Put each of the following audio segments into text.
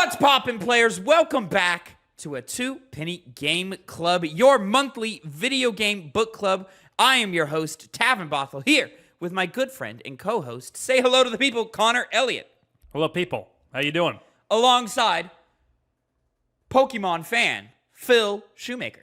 What's poppin', players? Welcome back to a Two Penny Game Club, your monthly video game book club. I am your host, Tavin Bothel, here with my good friend and co-host. Say hello to the people, Connor Elliott. Hello, people. How you doing? Alongside Pokemon fan, Phil Shoemaker.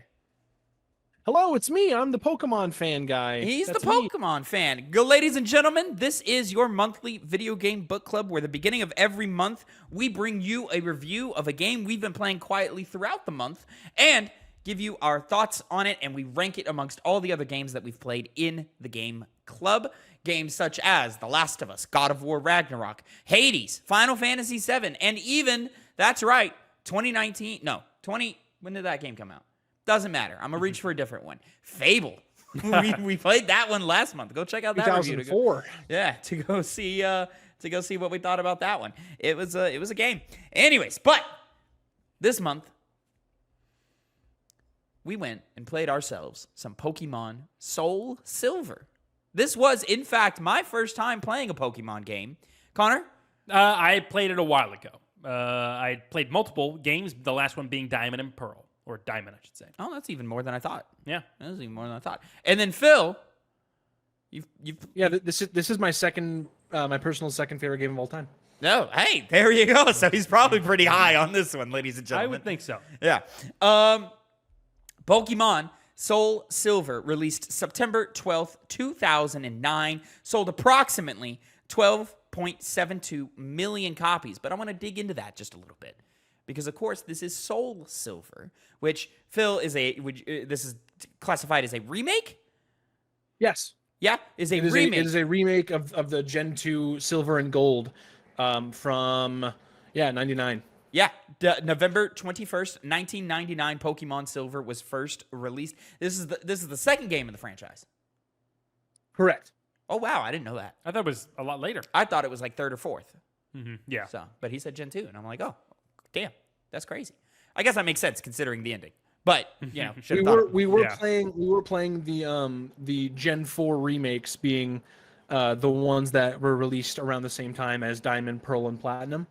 Hello, it's me. I'm the Pokemon fan guy. He's That's the Pokemon fan. Ladies and gentlemen, this is your monthly video game book club where the beginning of every month, we bring you a review of a game we've been playing quietly throughout the month and give you our thoughts on it, and we rank it amongst all the other games that we've played in the game club. Games such as The Last of Us, God of War Ragnarok, Hades, Final Fantasy VII, and even, that's right, when did that game come out? Doesn't matter. I'm going to reach for a different one. Fable. we played that one last month. Go check out that 2004. To go see what we thought about that one. It was a game. Anyways, but this month we went and played ourselves some Pokemon SoulSilver. This was, in fact, my first time playing a Pokemon game. Connor? I played it a while ago. I played multiple games, the last one being Diamond and Pearl. Or Diamond, I should say. Oh, that's even more than I thought. Yeah. That was even more than I thought. And then Phil, this is my second, my personal second favorite game of all time. No, hey, there you go. So he's probably pretty high on this one, ladies and gentlemen. I would think so. Yeah. Pokemon SoulSilver released September 12th, 2009. Sold approximately 12.72 million copies. But I want to dig into that just a little bit. Because, of course, this is SoulSilver, which, Phil, this is classified as a remake? Yes. Yeah? It is a remake of the Gen 2 Silver and Gold from 99. Yeah. November 21st, 1999, Pokemon Silver was first released. This is the second game in the franchise. Correct. Oh, wow. I didn't know that. I thought it was a lot later. I thought it was like third or fourth. Mm-hmm. Yeah. So, but he said Gen 2, and I'm like, oh. Damn, that's crazy. I guess that makes sense considering the ending. But we were playing the Gen 4 remakes being the ones that were released around the same time as Diamond, Pearl, and Platinum.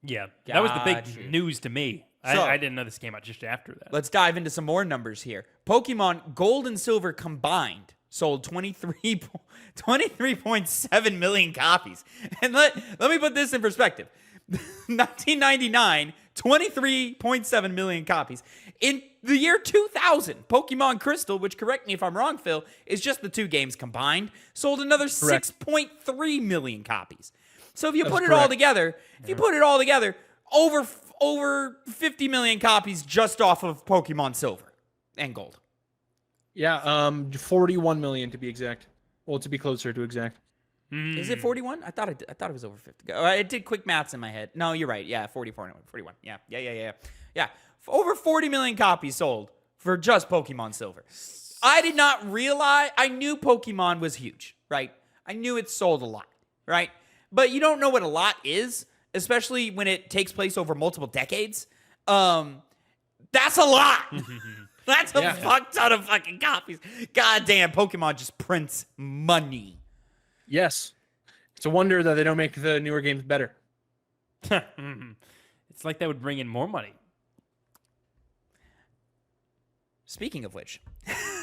Yeah, that was the big news to me. So, I didn't know this came out just after that. Let's dive into some more numbers here. Pokemon Gold and Silver combined sold 23.7 million copies. And let me put this in perspective. 1999, 23.7 million copies. In the year 2000, Pokemon Crystal, which, correct me if I'm wrong, Phil, is just the two games combined, sold another 6.3 million copies. So if you put it all together, over 50 million copies just off of Pokemon Silver and Gold. Yeah, 41 million to be exact. Well, to be closer to exact. Is it 41? I thought it was over 50. I did quick maths in my head. No, you're right. Yeah, 41. Yeah. Over 40 million copies sold for just Pokemon Silver. I did not realize. I knew Pokemon was huge, right? I knew it sold a lot, right? But you don't know what a lot is, especially when it takes place over multiple decades. That's a lot. That's a fuck ton of fucking copies. Goddamn, Pokemon just prints money. Yes. It's a wonder that they don't make the newer games better. It's like that would bring in more money. Speaking of which,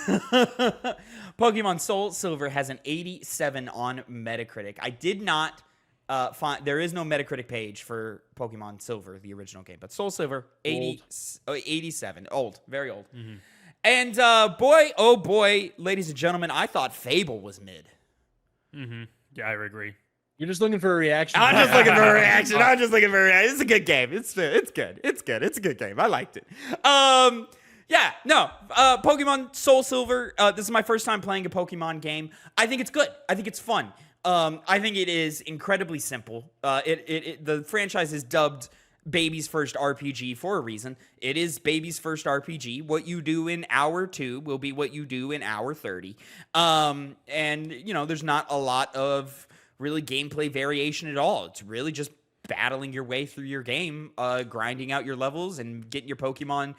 Pokemon SoulSilver has an 87 on Metacritic. I did not find... There is no Metacritic page for Pokemon Silver, the original game. But SoulSilver, 87. Old. Very old. Mm-hmm. And boy, oh boy, ladies and gentlemen, I thought Fable was mid. Mm-hmm. Yeah, I agrey. You're just looking for a reaction. I'm just looking for a reaction. It's a good game. It's good. It's a good game. I liked it. Pokemon SoulSilver. This is my first time playing a Pokemon game. I think it's good. I think it's fun. I think it is incredibly simple. The franchise is dubbed Baby's First RPG for a reason. It is Baby's First RPG. What you do in hour 2 will be what you do in hour 30. And, there's not a lot of really gameplay variation at all. It's really just battling your way through your game, grinding out your levels and getting your Pokemon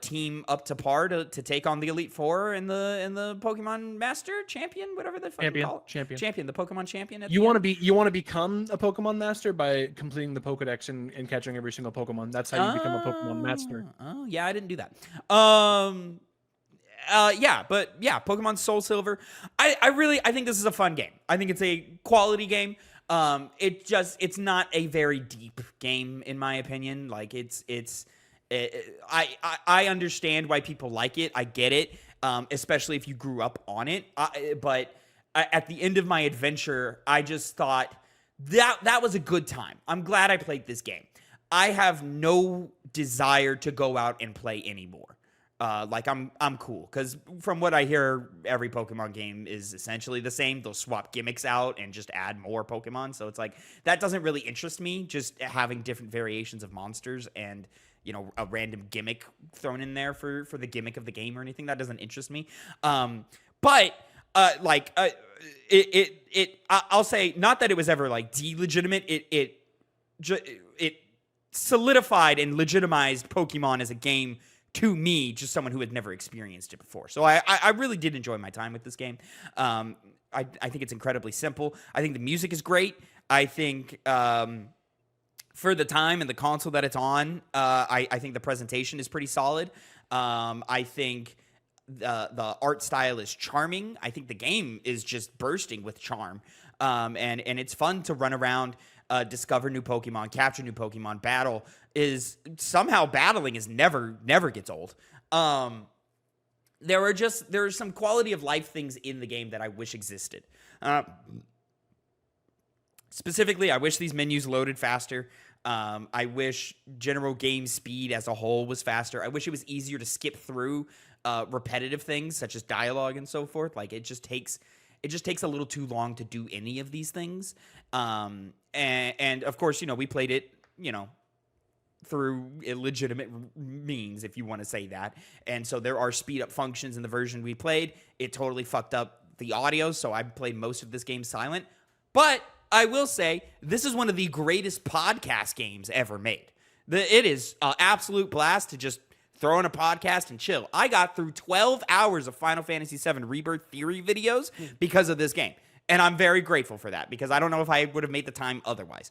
team up to par to take on the Elite Four in the Pokemon Master Champion, whatever they fucking call it. Champion, the Pokemon Champion. You want to become a Pokemon Master by completing the Pokedex and catching every single Pokemon. That's how you become a Pokemon Master. Oh yeah, I didn't do that. Pokemon SoulSilver. I think this is a fun game. I think it's a quality game. It's not a very deep game in my opinion. Like I understand why people like it. I get it, especially if you grew up on it. But at the end of my adventure, I just thought that was a good time. I'm glad I played this game. I have no desire to go out and play anymore. I'm cool because from what I hear, every Pokemon game is essentially the same. They'll swap gimmicks out and just add more Pokemon. So it's like that doesn't really interest me. Just having different variations of monsters and a random gimmick thrown in there for the gimmick of the game or anything that doesn't interest me. I'll say not that it was ever like delegitimate. It solidified and legitimized Pokemon as a game to me, just someone who had never experienced it before. So I really did enjoy my time with this game. I think it's incredibly simple. I think the music is great. I think for the time and the console that it's on, I think the presentation is pretty solid. I think the art style is charming. I think the game is just bursting with charm. And it's fun to run around, discover new Pokemon, capture new Pokemon. Battling is never gets old. There are some quality of life things in the game that I wish existed. Specifically, I wish these menus loaded faster. I wish general game speed as a whole was faster. I wish it was easier to skip through repetitive things such as dialogue and so forth. Like it just takes a little too long to do any of these things. And of course, we played it, through illegitimate means, if you want to say that. And so there are speed up functions in the version we played. It totally fucked up the audio, so I played most of this game silent. But I will say, this is one of the greatest podcast games ever made. It is an absolute blast to just throw in a podcast and chill. I got through 12 hours of Final Fantasy VII Rebirth Theory videos because of this game. And I'm very grateful for that, because I don't know if I would have made the time otherwise.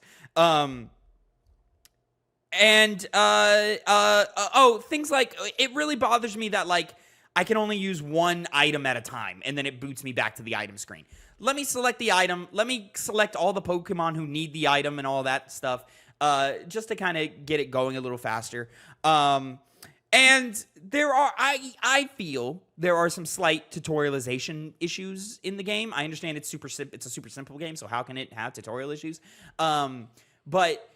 Things like, it really bothers me that, like, I can only use one item at a time, and then it boots me back to the item screen. Let me select the item. Let me select all the Pokemon who need the item and all that stuff, just to kind of get it going a little faster. And there are, I feel there are some slight tutorialization issues in the game. I understand it's a super simple game, so how can it have tutorial issues? But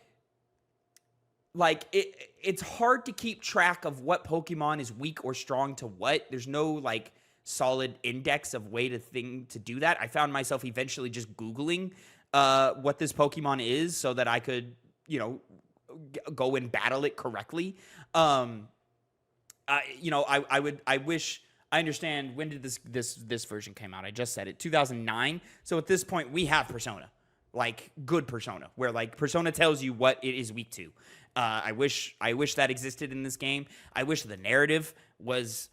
like it's hard to keep track of what Pokemon is weak or strong to what. There's no like solid index of way to do that. I found myself eventually just Googling what this Pokemon is so that I could, go and battle it correctly. I understand, when did this version came out? I just said it, 2009. So at this point we have Persona, like good Persona, where like Persona tells you what it is weak to. I wish that existed in this game. I wish the narrative was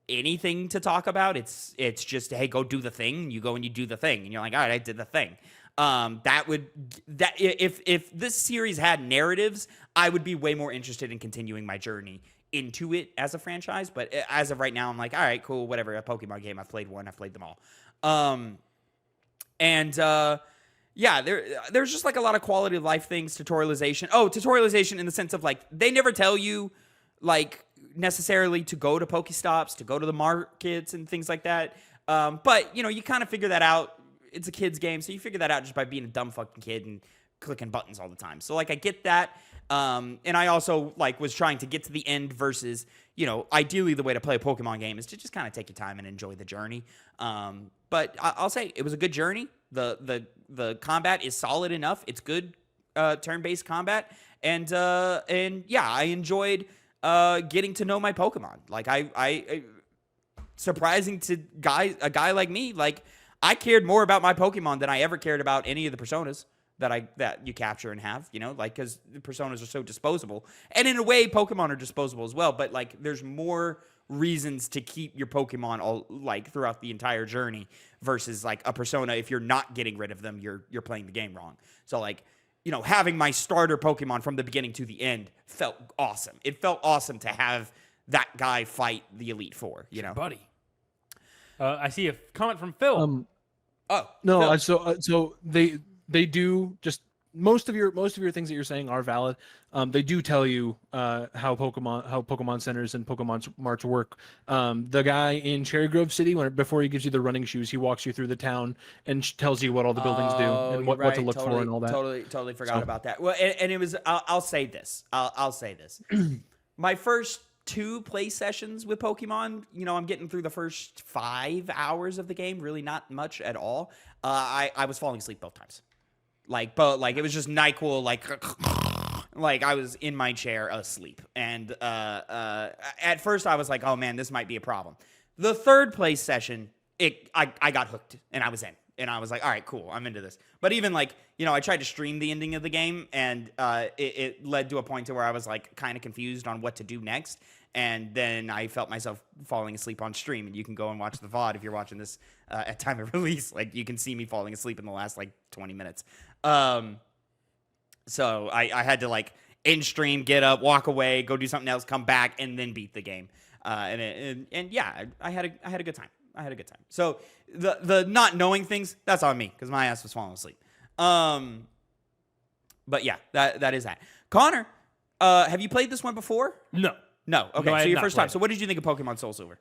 anything to talk about. It's just, hey, go do the thing. You go and you do the thing, and you're like, all right, I did the thing. If this series had narratives, I would be way more interested in continuing my journey into it as a franchise. But as of right now, I'm like, all right, cool, whatever. A Pokemon game, I've played one, I've played them all. Yeah, there's just like a lot of quality of life things, tutorialization. Oh, tutorialization in the sense of like, they never tell you like necessarily to go to Pokestops, to go to the markets and things like that. But you kind of figure that out. It's a kid's game, so you figure that out just by being a dumb fucking kid and clicking buttons all the time. So like I get that. And I also like was trying to get to the end versus, ideally the way to play a Pokemon game is to just kind of take your time and enjoy the journey. But I'll say it was a good journey. The combat is solid enough. It's good turn-based combat. And yeah, I enjoyed getting to know my Pokemon. Like I surprising to a guy like me, like I cared more about my Pokemon than I ever cared about any of the Personas. that you capture and have, you know, like, because personas are so disposable, and in a way Pokemon are disposable as well, but like there's more reasons to keep your Pokemon all like throughout the entire journey versus like a persona. If you're not getting rid of them, you're playing the game wrong. So like, you know, having my starter Pokemon from the beginning to the end felt awesome. It felt awesome to have that guy fight the Elite Four, you know. Buddy. I see a comment from Phil. Oh No, Phil. so they do just most of your things that you're saying are valid. They do tell you how Pokemon centers and Pokemon Marts work. The guy in Cherry Grove City, before he gives you the running shoes, he walks you through the town and tells you what all the buildings do and what to look for and all that. Totally forgot about that. Well, and it was. I'll say this. I'll say this. My first 2 play sessions with Pokemon, you know, I'm getting through the first 5 hours of the game, really not much at all. I was falling asleep both times. Like it was just NyQuil, like I was in my chair asleep. And at first I was like, oh man, this might be a problem. The 3rd play session, I got hooked and I was in. And I was like, all right, cool, I'm into this. But even like, you know, I tried to stream the ending of the game, and it led to a point to where I was like kind of confused on what to do next. And then I felt myself falling asleep on stream. And you can go and watch the VOD if you're watching this at time of release. Like you can see me falling asleep in the last like 20 minutes. So I had to like end stream, get up, walk away, go do something else, come back, and then beat the game. And yeah, I had a good time. I had a good time. So the not knowing things, that's on me because my ass was falling asleep. But yeah, that is that. Connor, have you played this one before? No. No. Okay, No, I so have your not first played time. So what did you think of Pokemon SoulSilver?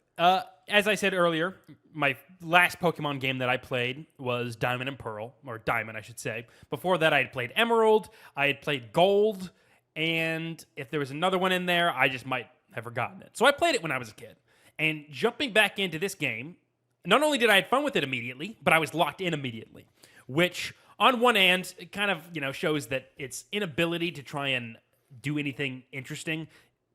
As I said earlier, my last Pokemon game that I played was Diamond and Pearl, or Diamond, I should say. Before that, I had played Emerald, I had played Gold, and if there was another one in there, I just might have forgotten it. So I played it when I was a kid. And jumping back into this game, not only did I have fun with it immediately, but I was locked in immediately, which on one hand, it kind of, you know, shows that its inability to try and do anything interesting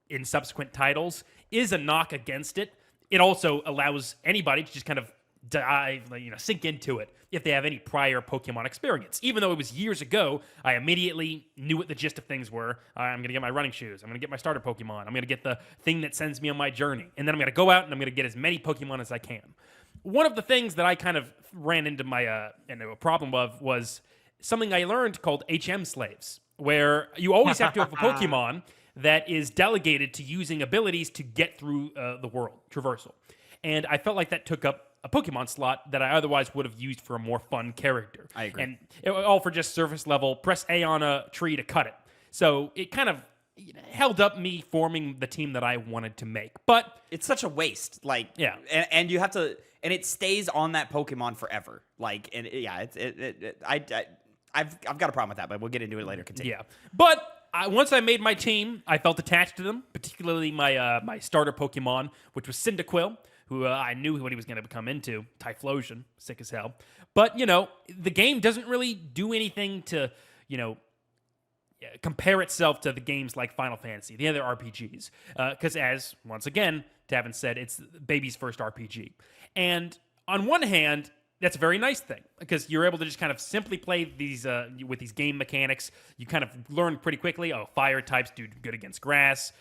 in subsequent titles is a knock against it. It also allows anybody to just kind of dive, you know, sink into it if they have any prior Pokemon experience. Even though it was years ago, I immediately knew what the gist of things were. I'm going to get my running shoes. I'm going to get my starter Pokemon. I'm going to get the thing that sends me on my journey. And then I'm going to go out and I'm going to get as many Pokemon as I can. One of the things that I kind of ran into into a problem of was something I learned called HM slaves, where you always have to have a Pokemon that is delegated to using abilities to get through the world, traversal. And I felt like that took up a Pokemon slot that I otherwise would have used for a more fun character. I agree. And all for just surface level, press A on a tree to cut it. So it kind of held up me forming the team that I wanted to make. But it's such a waste. Like, yeah. And you have to, and it stays on that Pokemon forever. Like, and yeah, I've got a problem with that, but we'll get into it later. Continue. Yeah. But once I made my team, I felt attached to them, particularly my starter Pokemon, which was Cyndaquil, who I knew what he was going to become into. Typhlosion, sick as hell. But, you know, the game doesn't really do anything to, you know, compare itself to the games like Final Fantasy, the other RPGs. Because as, once again, Tavin said, it's baby's first RPG. And on one hand, that's a very nice thing because you're able to just kind of simply play these with these game mechanics. You kind of learn pretty quickly, fire types do good against grass,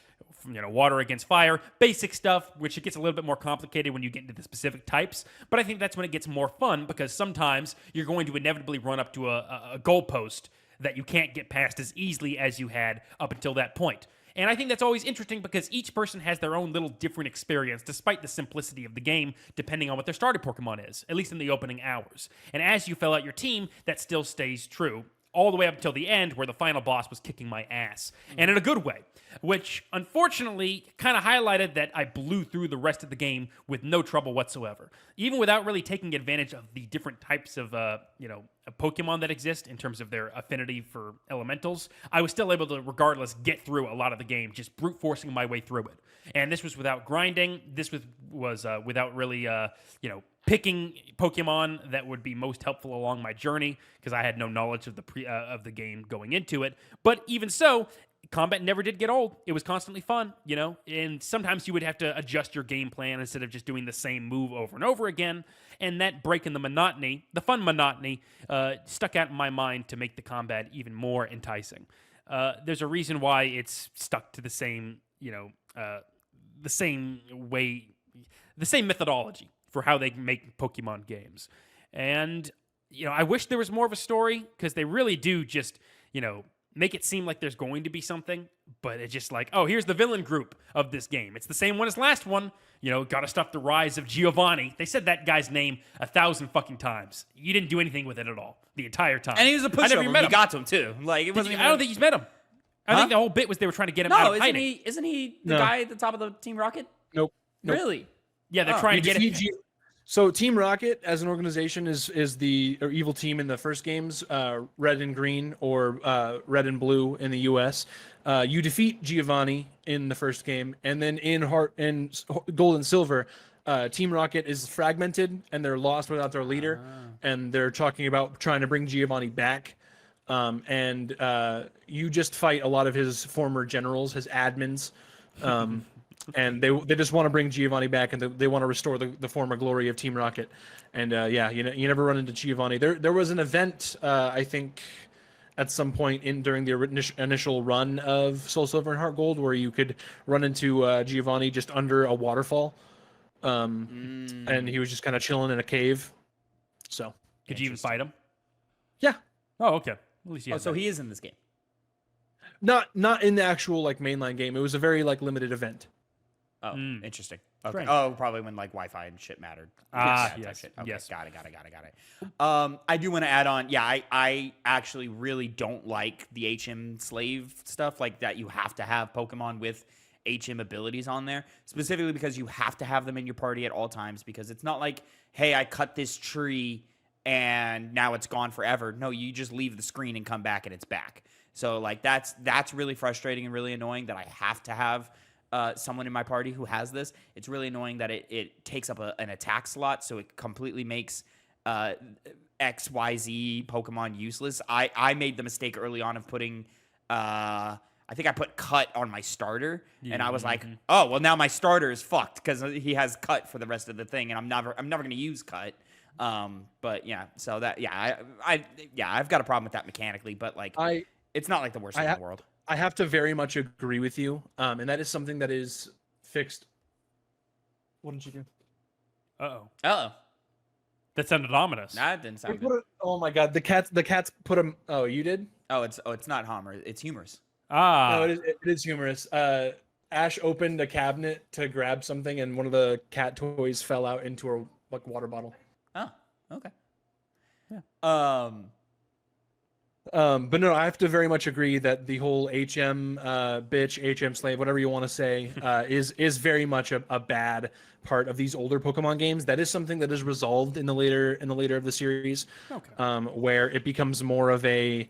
you know, water against fire, basic stuff, which it gets a little bit more complicated when you get into the specific types. But I think that's when it gets more fun because sometimes you're going to inevitably run up to a goalpost that you can't get past as easily as you had up until that point. And I think that's always interesting because each person has their own little different experience, despite the simplicity of the game, depending on what their starter Pokemon is, at least in the opening hours. And as you fill out your team, that still stays true, all the way up until the end, where the final boss was kicking my ass. And in a good way, which unfortunately kind of highlighted that I blew through the rest of the game with no trouble whatsoever. Even without really taking advantage of the different types of, Pokemon that exist in terms of their affinity for elementals, I was still able to, regardless, get through a lot of the game, just brute forcing my way through it. And this was without grinding. This was without really, picking Pokemon that would be most helpful along my journey because I had no knowledge of the game going into it. But even so, combat never did get old. It was constantly fun, and sometimes you would have to adjust your game plan instead of just doing the same move over and over again. And that break in the monotony, the fun monotony, stuck out in my mind to make the combat even more enticing. There's a reason why it's stuck to the same, the same way, the same methodology for how they make Pokemon games. And, I wish there was more of a story, because they really do just, make it seem like there's going to be something, but it's just like, oh, here's the villain group of this game. It's the same one as last one. Gotta stop the rise of Giovanni. They said that guy's name 1,000 fucking times. You didn't do anything with it at all the entire time. And he was a pushover. You got to him too. Like it wasn't. I don't think he's met him. I think the whole bit was they were trying to get him out of hiding. Isn't he the guy at the top of the Team Rocket? Nope. Really? Yeah, they're trying to get him. So Team Rocket as an organization is the evil team in the first games, Red and Green or Red and Blue in the U.S. You defeat Giovanni in the first game, and then in Gold and Silver, Team Rocket is fragmented and they're lost without their leader, and they're talking about trying to bring Giovanni back. And you just fight a lot of his former generals, his admins. And they just want to bring Giovanni back, and they want to restore the former glory of Team Rocket. And you never run into Giovanni. There was an event, I think, at some point during the initial run of SoulSilver and Heart Gold, where you could run into Giovanni just under a waterfall, and he was just kind of chilling in a cave. So could you even fight him? Yeah. Oh, okay. At least so he is in this game. Not in the actual mainline game. It was a very limited event. Oh, interesting. Okay. Strange. Oh, probably when Wi-Fi and shit mattered. Yes. Shit. Okay, Yes. Got it. I do want to add on. Yeah, I actually really don't like the HM slave stuff like that. You have to have Pokemon with HM abilities on there, specifically because you have to have them in your party at all times, because it's not like, hey, I cut this tree and now it's gone forever. No, you just leave the screen and come back and it's back. So that's really frustrating and really annoying that I have to have someone in my party who has this. It's really annoying that it takes up an attack slot, so it completely makes XYZ Pokemon useless. I made the mistake early on of putting I think I put Cut on my starter, and I was like, oh, well, now my starter is fucked because he has Cut for the rest of the thing, and I'm never going to use Cut. But yeah, so that I've got a problem with that mechanically, but it's not like the worst thing in the world. I have to very much agree with you, and that is something that is fixed. What did you do? Uh-oh. That sounded ominous. That didn't sound good. Oh my god, the cats put him. Oh, you did? Oh, it's not humorous. It's humorous. No, it is humorous. Ash opened a cabinet to grab something, and one of the cat toys fell out into her water bottle. Oh, okay. Yeah. But no, I have to very much agree that the whole HM bitch, HM slave, whatever you want to say, is very much a bad part of these older Pokemon games. That is something that is resolved in the later of the series, where it becomes more of a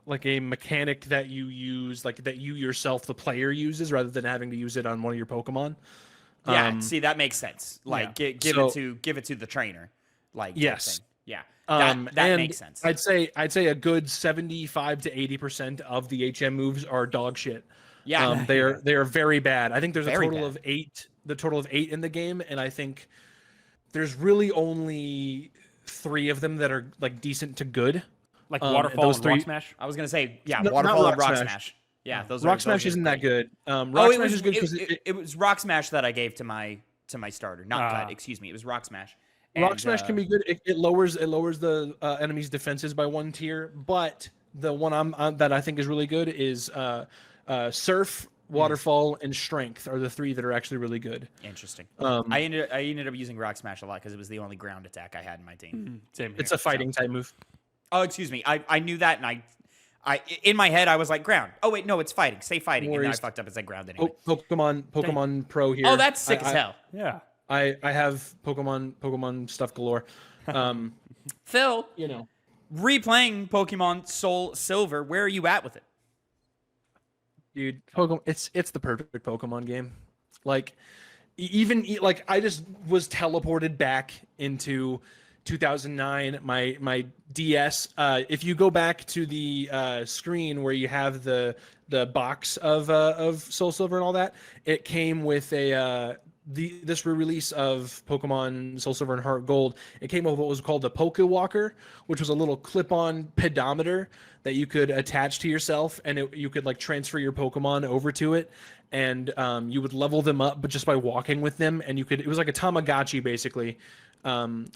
like a mechanic that you use, that you yourself, the player, uses, rather than having to use it on one of your Pokemon. Yeah, see, that makes sense. Give it to the trainer. Yes. Thing. Yeah. That makes sense. I'd say a good 75 to 80% of the HM moves are dog shit. Yeah. They are very bad. I think there's a total of 8 in the game, and I think there's really only 3 of them that are decent to good. Like Waterfall and Rock Smash? I was going to say, Waterfall and Rock Smash. Yeah, Rock Smash isn't that good. Rock Smash is good because it was Rock Smash that I gave to my starter. Not Cut, excuse me. It was Rock Smash. Rock Smash can be good. It lowers the enemy's defenses by 1 tier, but the one that I think is really good is Surf, Waterfall, and Strength are the 3 that are actually really good. Interesting. I ended up using Rock Smash a lot because it was the only ground attack I had in my team. Same here. It's a fighting type move. Oh, excuse me. I knew that, and I in my head I was like ground. Oh wait, no, it's fighting. Say fighting, and then I fucked up and said ground anyway. Pokemon Pro here. Oh, that's sick as hell. Yeah. I have Pokemon stuff galore. Phil, replaying Pokemon SoulSilver, where are you at with it? Dude, it's the perfect Pokemon game. I just was teleported back into 2009, my DS. If you go back to the screen where you have the box of SoulSilver and all that, it came with a this re-release of Pokemon SoulSilver and Heart Gold. It came with what was called the Pokewalker, which was a little clip-on pedometer that you could attach to yourself, and you could like transfer your Pokemon over to it, and you would level them up, but just by walking with them, and it was like a Tamagotchi basically,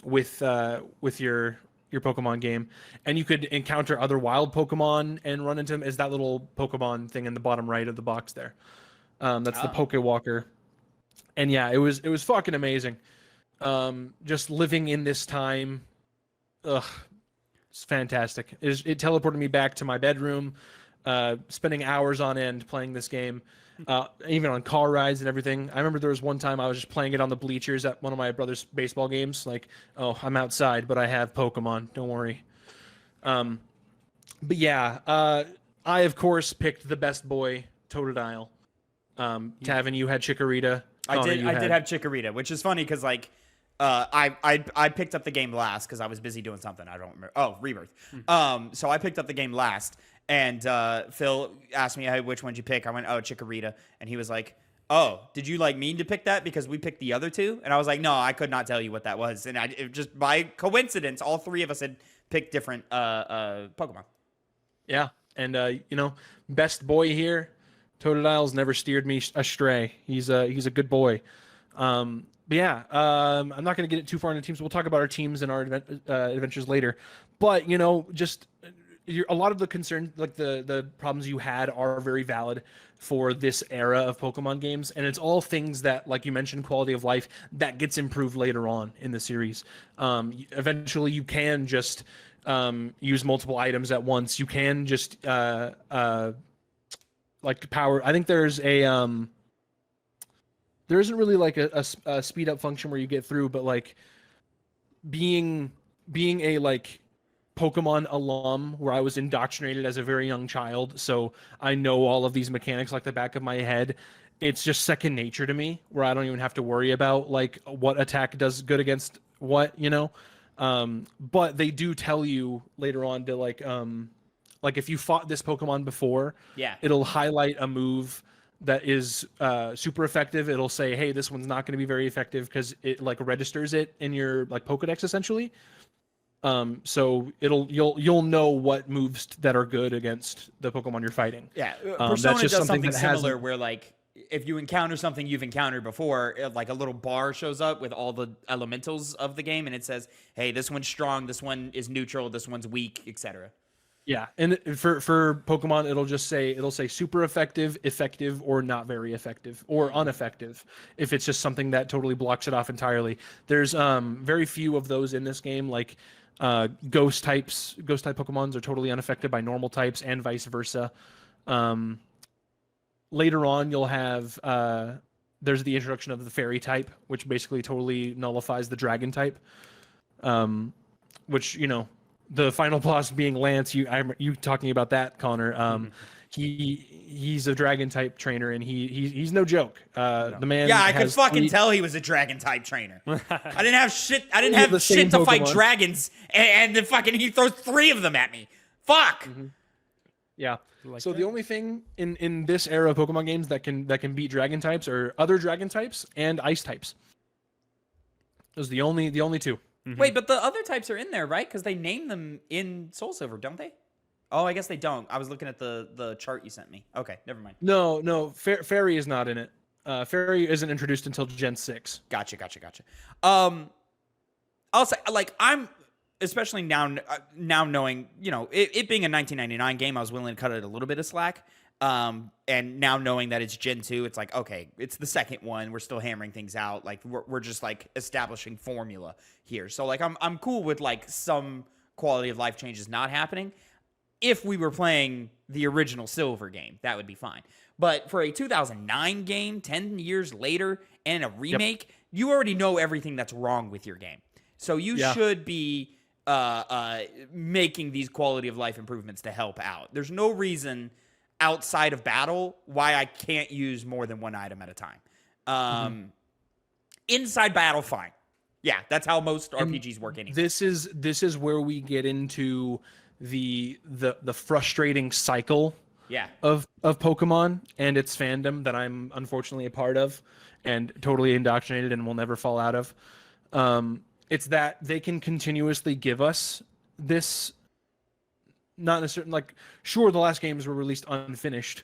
with your Pokemon game, and you could encounter other wild Pokemon and run into them as that little Pokemon thing in the bottom right of the box there. That's the Pokewalker. And yeah, it was fucking amazing. Just living in this time, it's fantastic. It teleported me back to my bedroom, spending hours on end playing this game, even on car rides and everything. I remember there was one time I was just playing it on the bleachers at one of my brother's baseball games. Like, oh, I'm outside, but I have Pokemon. Don't worry. But yeah, I of course picked the best boy, Totodile. Tavin, you had Chikorita. I did have Chikorita, which is funny because like I picked up the game last because I was busy doing something. I don't remember. Oh, Rebirth. So I picked up the game last, and Phil asked me, hey, which one did you pick? I went, oh, Chikorita, and he was like, oh, did you like mean to pick that because we picked the other two? And I was like, no, I could not tell you what that was, and just by coincidence, all three of us had picked different Pokemon. Yeah, and best boy here. Totodile's never steered me astray. He's a good boy. But yeah, I'm not going to get it too far into teams. We'll talk about our teams and our adventures later. But just a lot of the concerns, like the problems you had, are very valid for this era of Pokemon games, and it's all things that, like you mentioned, quality of life that gets improved later on in the series. Eventually, you can just use multiple items at once. You can just like power. I think there's there isn't really like a speed up function where you get through, but like being a like Pokemon alum where I was indoctrinated as a very young child, so I know all of these mechanics like the back of my head. It's just second nature to me, where I don't even have to worry about like what attack does good against what, but they do tell you later on to like if you fought this Pokemon before, it'll highlight a move that is super effective. It'll say, hey, this one's not going to be very effective because it like registers it in your like Pokedex essentially. So you'll know what moves that are good against the Pokemon you're fighting. Yeah, Persona does something similar where like if you encounter something you've encountered before, like a little bar shows up with all the elementals of the game, and it says, hey, this one's strong, this one is neutral, this one's weak, etc. Yeah, and for Pokemon, it'll say super effective, effective, or not very effective, or ineffective. If it's just something that totally blocks it off entirely. There's very few of those in this game. Like ghost type Pokemons are totally unaffected by normal types, and vice versa. Later on, you'll have there's the introduction of the Fairy type, which basically totally nullifies the Dragon type. Which the final boss being Lance, you talking about that, Connor. He's a Dragon type trainer, and he's no joke. The man. Yeah, I could fucking tell he was a Dragon type trainer. I didn't have shit. I didn't have shit to fight dragons, and then fucking he throws 3 of them at me. Fuck. Mm-hmm. Yeah. So the only thing in this era of Pokemon games that can beat Dragon types are other Dragon types and Ice types. Those are the only 2. Mm-hmm. Wait, but the other types are in there, right? Because they name them in SoulSilver, don't they? Oh, I guess they don't. I was looking at the chart you sent me. Okay, never mind. No. Fairy is not in it. Fairy isn't introduced until Gen 6. Gotcha. I'll say, like, I'm especially now knowing, it being a 1999 game, I was willing to cut it a little bit of slack. And now knowing that it's Gen 2, it's like, okay, it's the second one. We're still hammering things out. Like we're just like establishing formula here. So like I'm cool with like some quality of life changes not happening. If we were playing the original Silver game, that would be fine. But for a 2009 game, 10 years later, and a remake, you already know everything that's wrong with your game. So you should be making these quality of life improvements to help out. There's no reason outside of battle why I can't use more than one item at a time. Inside battle, fine. Yeah, that's how most RPGs work anyway. This is where we get into the frustrating cycle Yeah. of Pokemon and its fandom that I'm unfortunately a part of and totally indoctrinated and will never fall out of. It's that they can continuously give us this, not necessarily like, sure, the last games were released unfinished,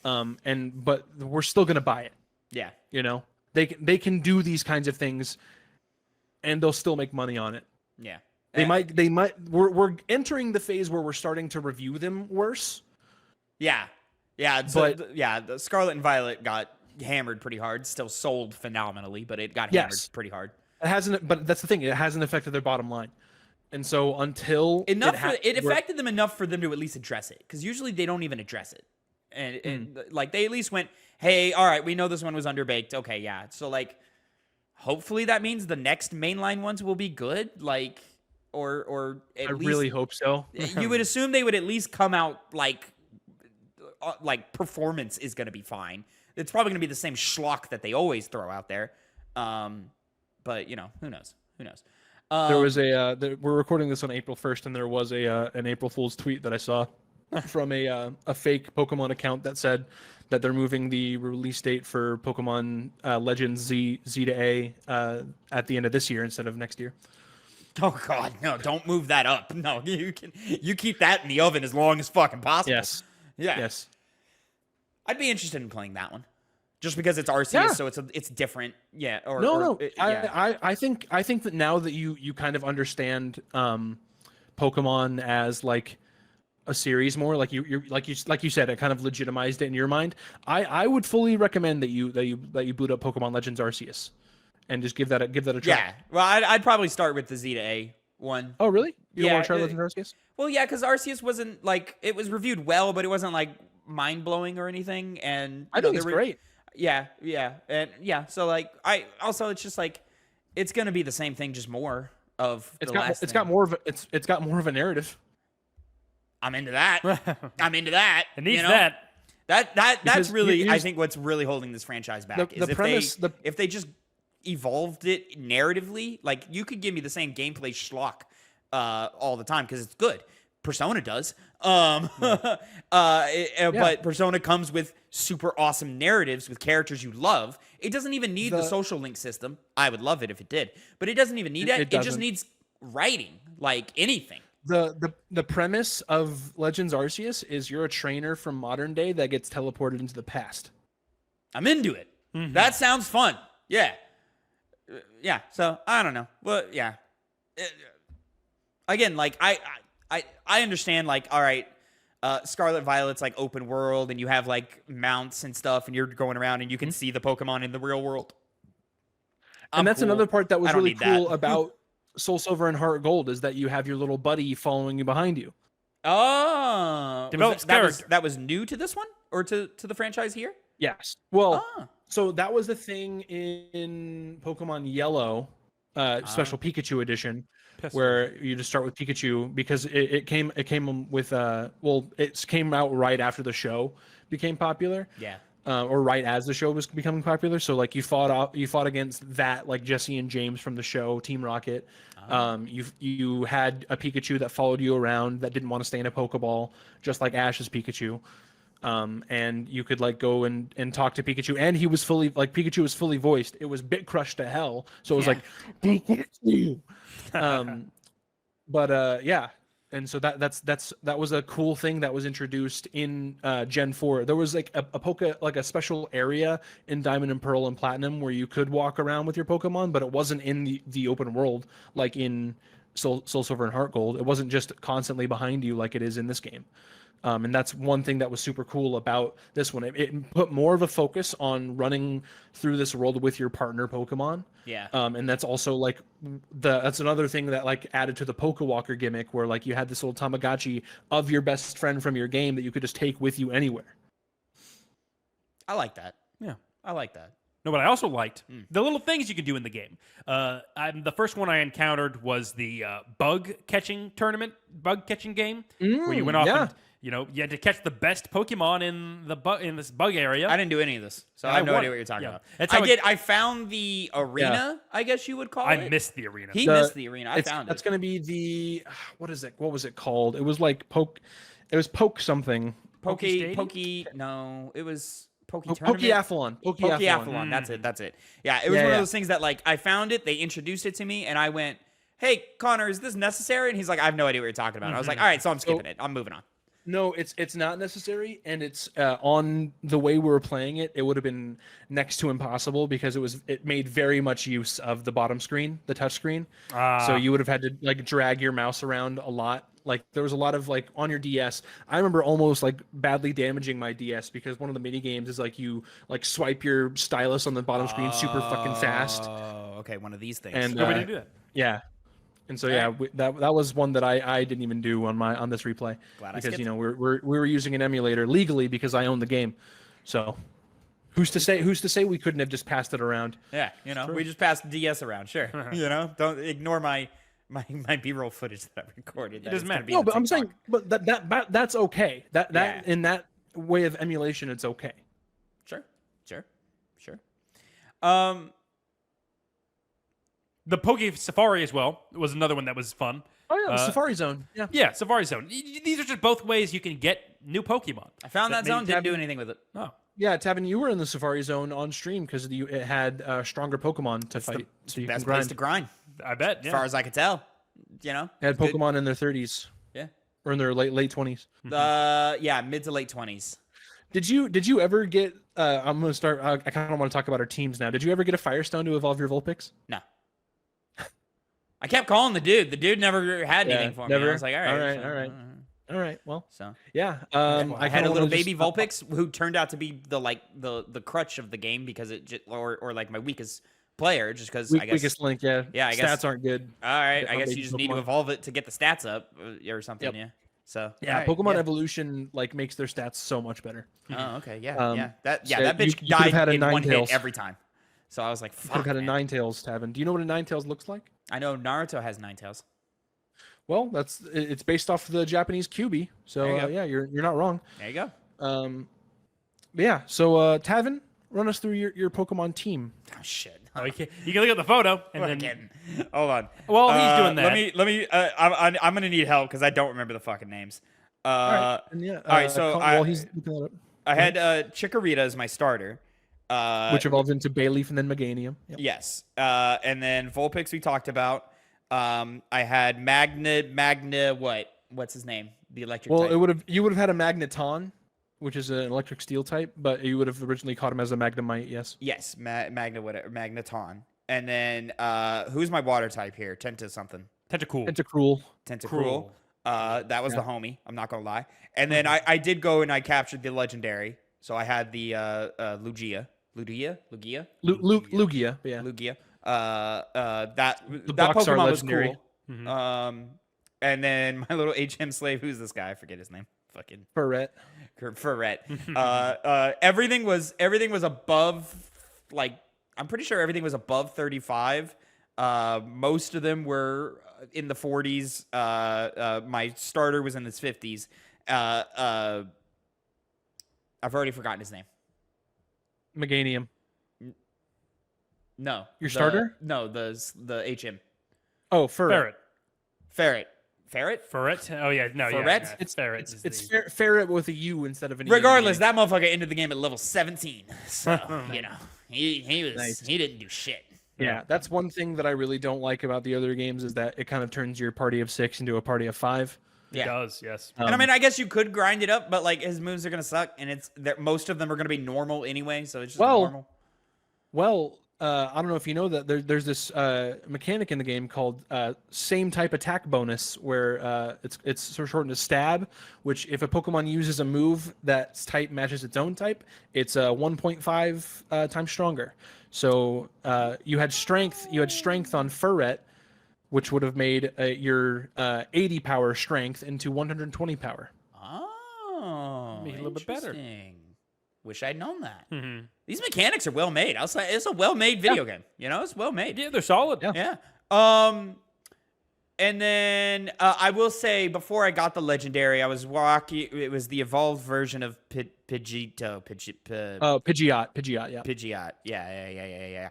but we're still gonna buy it. Yeah. You know, they can do these kinds of things, and they'll still make money on it. Yeah. They might. We're entering the phase where we're starting to review them worse. Yeah. Yeah. So, the Scarlet and Violet got hammered pretty hard. Still sold phenomenally, but it got hammered pretty hard. It hasn't, but that's the thing. It hasn't affected their bottom line, and so until it affected them enough for them to at least address it, because usually they don't even address it, and like they at least went, "Hey, all right, we know this one was underbaked. Okay, yeah." So like, hopefully that means the next mainline ones will be good. Like, or at least I really hope so. You would assume they would at least come out like performance is going to be fine. It's probably going to be the same schlock that they always throw out there. But you know, who knows? Who knows? There was we're recording this on April 1st, and there was an April Fool's tweet that I saw from a fake Pokemon account that said that they're moving the release date for Pokemon Legends Z to A at the end of this year instead of next year. Oh God, no! Don't move that up. No, you keep that in the oven as long as fucking possible. Yes. Yeah. Yes. I'd be interested in playing that one, just because it's Arceus, so it's different. Yeah. I think that now that you kind of understand Pokemon as like a series more, like you said, it kind of legitimized it in your mind. I would fully recommend that you boot up Pokemon Legends Arceus and just give that a try. Yeah. Well, I'd probably start with the Z to A one. Oh, really? You don't want to try Legends Arceus? Well, yeah, because Arceus wasn't like, it was reviewed well, but it wasn't like mind blowing or anything. And I think it's great. Yeah, and yeah. So like, it's just like, it's gonna be the same thing, just more of it's got more of a narrative. I'm into that. I'm into that. It needs that. That's really, I think, what's really holding this franchise back is if they just evolved it narratively. Like, you could give me the same gameplay schlock all the time because it's good. Persona does. But Persona comes with super awesome narratives with characters you love. It doesn't even need the social link system. I would love it if it did, but it doesn't even need it. It just needs writing, like anything. The premise of Legends Arceus is you're a trainer from modern day that gets teleported into the past. I'm into it. Mm-hmm. That sounds fun. Yeah. Yeah. So I don't know. Well, yeah. Again, like I understand, like, all right, Scarlet Violet's like open world and you have like mounts and stuff and you're going around and you can see the Pokemon in the real world. And that's another part that was really cool about SoulSilver and Heart Gold is that you have your little buddy following you behind you. Oh, that was new to this one or to the franchise here? Yes. Well, so that was the thing in Pokemon Yellow, Special Pikachu Edition, where you just start with Pikachu because it came with it came out right after the show became popular. Yeah. Or right as the show was becoming popular. So like you fought against that, like Jesse and James from the show, Team Rocket. You had a Pikachu that followed you around that didn't want to stay in a Pokeball, just like Ash's Pikachu. And you could like go and talk to Pikachu, and Pikachu was fully voiced. It was Bit Crush to hell. So it was like Pikachu. Yeah. And so that was a cool thing that was introduced in Gen 4. There was like a special area in Diamond and Pearl and Platinum where you could walk around with your Pokemon, but it wasn't in the open world like in SoulSilver and Heart Gold. It wasn't just constantly behind you like it is in this game. And that's one thing that was super cool about this one. It put more of a focus on running through this world with your partner Pokemon. Yeah. And that's also like that's another thing that like added to the Pokewalker gimmick where like you had this little Tamagotchi of your best friend from your game that you could just take with you anywhere. I like that. Yeah, I like that. No, but I also liked the little things you can do in the game. The first one I encountered was the bug catching game, where you went off and you had to catch the best Pokemon in this bug area. I didn't do any of this, so I have no idea what you're talking about. That's I found the arena, I guess you would call it. I missed the arena. He missed the arena. I found it. That's going to be the what is it? What was it called? It was like Poke. It was Poke something. No, it was Poke Pokeathlon. Pokeathlon. That's it. Yeah, it was one of those things that like I found it, they introduced it to me, and I went, "Hey, Connor, is this necessary?" And he's like, "I have no idea what you're talking about." And I was like, "All right, so I'm skipping it. I'm moving on." No, it's not necessary, and it's on the way we were playing it. It would have been next to impossible because it made very much use of the bottom screen, the touch screen. So you would have had to like drag your mouse around a lot. Like there was a lot of like on your DS. I remember almost like badly damaging my DS because one of the mini games is like you like swipe your stylus on the bottom screen super fucking fast. Oh, okay, one of these things. And we didn't do that. Yeah. And so that was one that I didn't even do on this replay because we were using an emulator legally because I own the game. So who's to say we couldn't have just passed it around? Yeah, we just passed DS around. Sure, don't ignore my B-roll footage that I recorded. It doesn't matter. No, but I'm saying, but that's okay. That in that way of emulation, it's okay. Sure. The Poke Safari as well was another one that was fun. Oh yeah, the Safari Zone. Yeah. Yeah, Safari Zone. These are just both ways you can get new Pokemon. I found that zone, didn't do anything with it. Oh. Yeah, Tavin, you were in the Safari Zone on stream because it had stronger Pokemon to fight. So you Best can grind. place to grind, I bet. as far as I could tell. It had Pokemon in their 30s. Yeah. Or in their late 20s. Mid to late 20s. Did you ever get? I'm gonna start. I kind of want to talk about our teams now. Did you ever get a Firestone to evolve your Vulpix? No. I kept calling the dude. The dude never had anything for me. I was like, all right. Well, so yeah. I had a little baby Vulpix who turned out to be the crutch of the game because or like my weakest player, just because I guess weakest link. Yeah. I guess stats aren't good. All right. I guess you just need to evolve it to get the stats up or something. Yep. Yeah. So yeah, Pokemon Evolution like makes their stats so much better. Oh, okay. Yeah. That bitch died in one hit every time. So I was like, fuck. Could have had a Ninetales, Tavin. Do you know what a Ninetales looks like? I know Naruto has Ninetales. Well, it's based off the Japanese Kyuubi. So yeah, you're not wrong. There you go. But yeah, so Tavin, run us through your Pokemon team. Oh shit. Oh, you can look at the photo and then hold on. Well, he's doing that. Let me. I'm gonna need help because I don't remember the fucking names. All right. So he's looking that up. I had Chikorita as my starter. Which evolved into Bayleaf and then Meganium. Yep. Yes. And then Vulpix we talked about. I had Magna. What's his name? The electric. Well, type. you would have had a Magneton, which is an electric steel type, but you would have originally caught him as a Magnemite. Yes. Yes. Magneton. And then who's my water type here? Tentacruel. Tentacruel. That was the homie. I'm not gonna lie. And then I did go and I captured the legendary. So I had the Lugia. Lugia. Yeah. Lugia. That Pokemon was cool. Mm-hmm. And then my little HM slave, who's this guy? I forget his name. Fucking Ferret. Everything was above, like, I'm pretty sure everything was above 35. Most of them were in the 40s. My starter was in his 50s. I've already forgotten his name. Meganium. No. Your starter? No, the HM. Oh, Ferret. Ferret. Oh yeah, no, Ferret? Yeah. It's Ferret. It's Ferret with a U instead of an E. Regardless, that motherfucker ended the game at level 17. So he was nice. He didn't do shit. Yeah, that's one thing that I really don't like about the other games is that it kind of turns your party of 6 into a party of 5. It does, yes. And I mean, I guess you could grind it up, but like his moves are gonna suck, and most of them are gonna be normal anyway, so it's just normal. Well, I don't know if you know that there's this mechanic in the game called same type attack bonus, where it's sort of shortened to stab, which if a Pokemon uses a move that's type matches its own type, it's 1.5 times stronger. So you had strength on Ferret, which would have made your 80 power strength into 120 power. Oh, make it a little bit better. Wish I'd known that. Mm-hmm. These mechanics are well made. I'll say it's a well made video game. You know, it's well made. Yeah, they're solid. Yeah. Yeah. And then I will say, before I got the legendary, I was walking. It was the evolved version of Pidgeotto. Pidgeot. Yeah. Pidgeot. Yeah.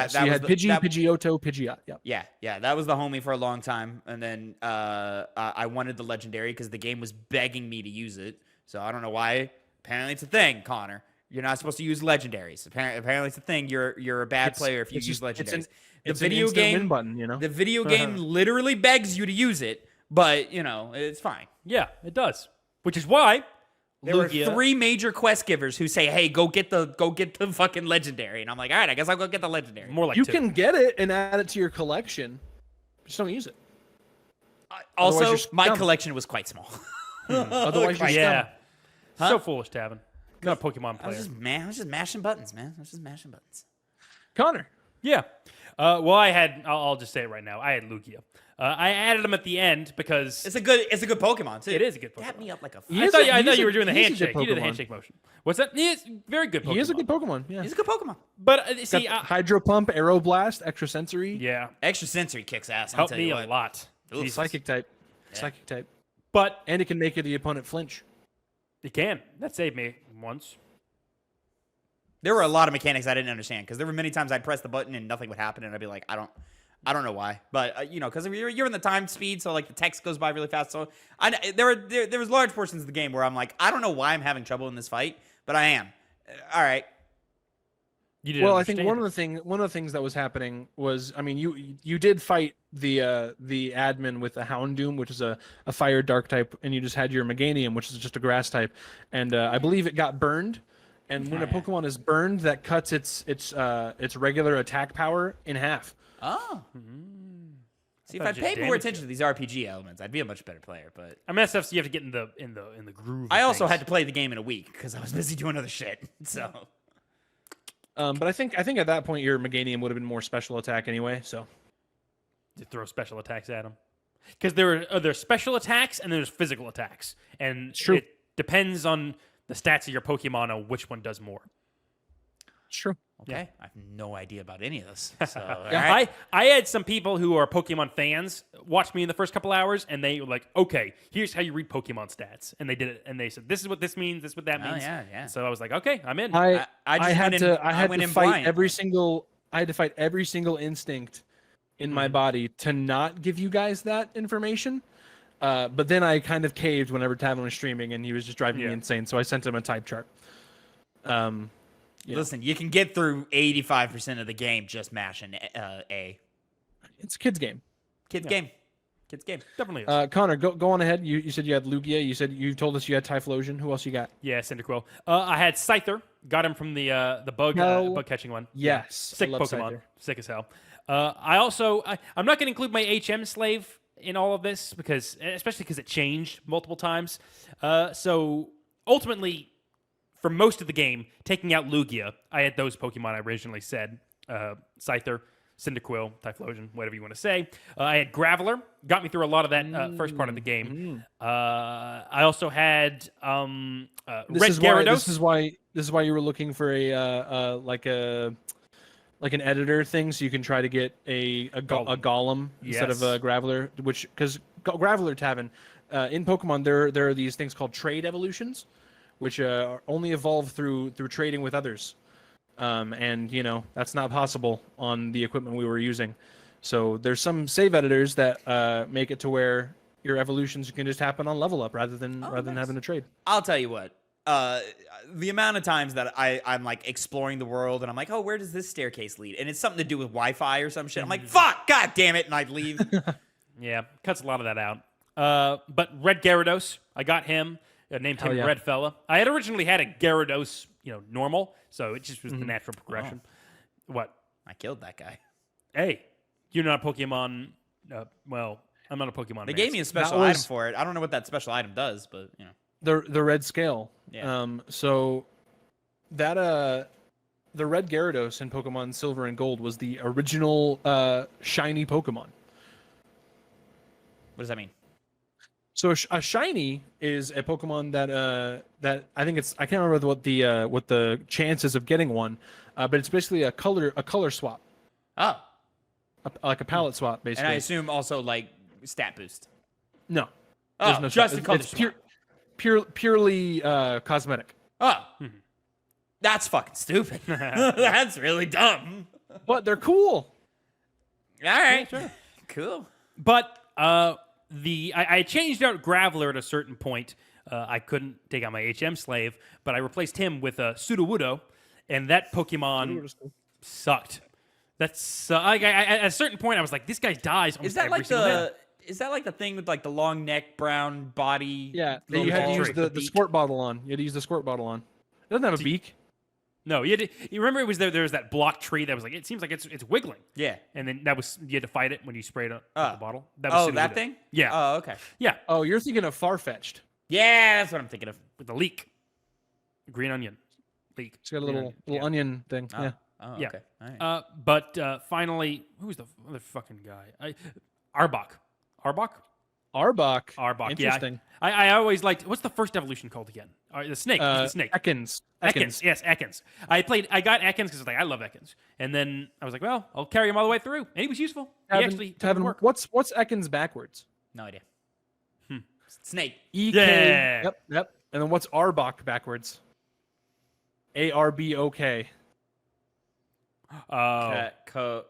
So you had Pidgeotto, Pidgeot. Yeah. Yeah. That was the homie for a long time. And then I wanted the legendary because the game was begging me to use it. So I don't know why. Apparently it's a thing, Connor. You're not supposed to use legendaries. Apparently it's a thing. You're a bad player if you use legendaries. It's an instant win button, you know. The video game literally begs you to use it, but you know it's fine. Yeah, it does. Which is why There were 3 major quest givers who say, "Hey, go get the fucking legendary," and I'm like, "All right, I guess I'll go get the legendary." more like You 2. can get it and add it to your collection. Just don't use it. Also, Otherwise you're my scum. collection was quite small. Otherwise, you're Yeah. scum. Huh? So foolish, Tavin. Not a Pokemon I was player. just mashing buttons, man. I was just mashing buttons. Connor. Yeah. Well, I'll just say it right now. I had Lugia. I added him at the end because It's a good Pokemon too. it is a good Dap Pokemon. me up like a. He I is thought, a- I thought he's you a- were doing the he's a good handshake. You did the Pokemon. handshake motion. What's that? He is very good Pokemon. He is a good Pokemon. Yeah. He's a good Pokemon. But Got see, Hydro Pump, Aero Blast, Extra Sensory, yeah, Extra sensory kicks ass. I'll helped tell me you a what. lot. Oof. Jesus. Psychic type, Yeah. Psychic type, But and it can make the opponent flinch. it can. That saved me once. There were a lot of mechanics I didn't understand because there were many times I'd press the button and nothing would happen, and I'd be like, I don't know why, but you know, because you're in the time speed, so like the text goes by really fast. So there was large portions of the game where I'm like, I don't know why I'm having trouble in this fight, but I am. All right. You didn't Well, I think understand one of the things that was happening was, I mean, you did fight the admin with the Houndoom, which is a fire dark type, and you just had your Meganium, which is just a grass type, and I believe it got burned. And when a Pokemon is burned, that cuts its regular attack power in half. Oh. See, if thought I just paid more damaged attention to these RPG elements, I'd be a much better player. But I mean, that stuff, so you have to get in the groove. I of also things. had to play the game in a week because I was busy doing other shit. So But I think at that point your Meganium would have been more special attack anyway. So to throw special attacks at them. Because there's special attacks and there's physical attacks, and True. it depends on the stats of your Pokemon on which one does more. it's true. okay, I have no idea about any of this. So all Yeah, right. I had some people who are Pokemon fans watch me in the first couple hours, and they were like, "Okay, here's how you read Pokemon stats," and they did it, and they said, "This is what this means. This is what that Oh, means." yeah. So I was like, "Okay, I'm in." I just had went in- to I I had went to in fight blind. every single instinct in my body to not give you guys that information. But then I kind of caved whenever Tavin was streaming, and he was just driving Yeah. me insane. So I sent him a type chart. Yeah. Listen, you can get through 85% of the game just mashing A. It's a kid's game. Kids game. Kids game. Definitely is. Connor, go on ahead. You said you had Lugia. You told us you had Typhlosion. Who else you got? Yeah, Cyndaquil. I had Scyther. Got him from the bug catching one. Yes, Sick I love Pokemon. Scyther. Sick as hell. I'm not going to include my HM slave in all of this especially because it changed multiple times. So ultimately, for most of the game, taking out Lugia, I had those Pokemon I originally said. Scyther, Cyndaquil, Typhlosion, whatever you want to say. I had Graveler. Got me through a lot of that first part of the game. I also had Red Gyarados. This is why you were looking for like an editor thing, so you can try to get a Golem instead of Yes. a Graveler, because Graveler, Tavin, in Pokemon there are these things called trade evolutions, which only evolve through trading with others, and you know that's not possible on the equipment we were using. So there's some save editors that make it to where your evolutions can just happen on level up rather than having to trade. I'll tell you what. The amount of times that I'm like exploring the world and I'm like, oh, where does this staircase lead? And it's something to do with Wi-Fi or some shit. I'm like, fuck, god damn it, and I'd leave. Yeah, cuts a lot of that out. But Red Gyarados, I got him. I named him Hell yeah. Red Fella. I had originally had a Gyarados, normal, so it just was the natural progression. What? I killed that guy. Hey, you're not a Pokemon. Well, I'm not a Pokemon. They man. gave me a special item for it. I don't know what that special item does, but you know. The red scale. Yeah. So that the red Gyarados in Pokemon Silver and Gold was the original shiny Pokemon. What does that mean? So a shiny is a Pokemon that I think I can't remember what the chances of getting one, but it's basically a color swap, Oh, like a palette swap basically. and I assume also like stat boost. No, Oh, there's no just swap. a color It's swap. purely cosmetic. Oh, that's fucking stupid. That's really dumb. But they're cool. All right, sure, cool. But I changed out Graveler at a certain point. I couldn't take out my HM slave, but I replaced him with a Sudowoodo, and that Pokemon sucked. That's at a certain point I was like, this guy dies almost Is that every like single hit. is that like the thing with like the long neck, brown body? Yeah, that little you had to ball use with the beak? squirt bottle on. You had to use the squirt bottle on. It doesn't have a beak. No, you remember it was there was that block tree that was like, it seems like it's wiggling. Yeah. And then you had to fight it when you sprayed it Oh. on the bottle. That was That Sudowoodo. thing? Yeah. Oh, okay. Yeah. Oh, you're thinking of Farfetch'd. Yeah, that's what I'm thinking of. With the leek. Green onion. Leek. It's got a little onion thing. Oh. Yeah. Oh, Yeah. okay. All right. But finally, who's the other fucking guy? Arbok. Arbok? Arbok. Arbok. Interesting. Yeah. I always liked. What's the first evolution called again? The snake. The snake. Ekans. Ekans. Yes, Ekans. I got Ekans because I love Ekans, and then I was like, well, I'll carry him all the way through, and he was useful. He actually took work. What's Ekans backwards? No idea. Snake. EK. Yeah. Yep. And then what's Arbok backwards? ARBOK. Oh.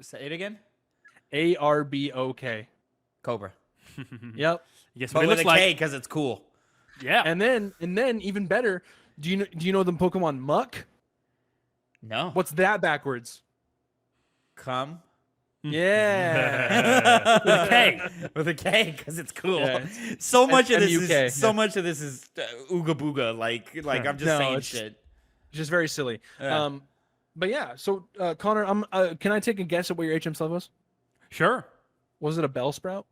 Say it again. ARBOK. Cobra. Yep. Guess But what it with looks a like. K because it's cool. Yeah. And then even better, do you know the Pokemon Muck? No. What's that backwards? Come. Yeah. With a K. With a K because it's cool. Yeah, So much of this M-U-K, is much of this is ooga booga. Like I'm just No, saying it's- shit. Just very silly. Yeah. But yeah. So Connor, can I take a guess at what your HM slug was? Sure. Was it a Bellsprout?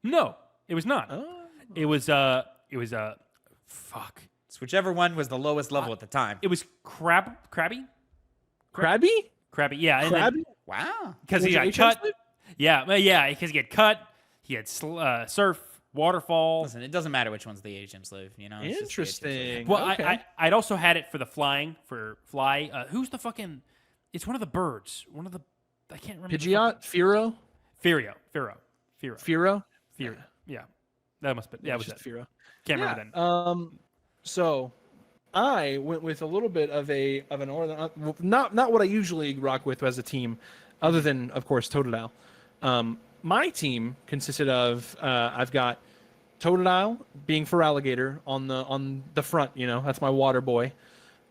No, it was not. Oh. It was fuck. It's whichever one was the lowest level at the time. It was Crabby. Krabby? Krabby. Yeah. Krabby? Wow. Because he Was got your HM cut. slug? Yeah. Yeah. Because he got cut. He had surf, waterfall. Listen, it doesn't matter which one's the HM slave, you know? It's just the HM slave. Interesting. Well, Okay. I'd also had it for the fly. Who's the fucking? It's one of the birds. One of the. I can't remember. Pidgeot? Firo? Firo. Firo? Yeah. That must be. Yeah, it was Just that. Firo. Can't remember then. So I went with a little bit of an order, not what I usually rock with as a team, other than of course Totodile. My team consisted of I've got Totodile being for alligator on the front. You know, that's my water boy.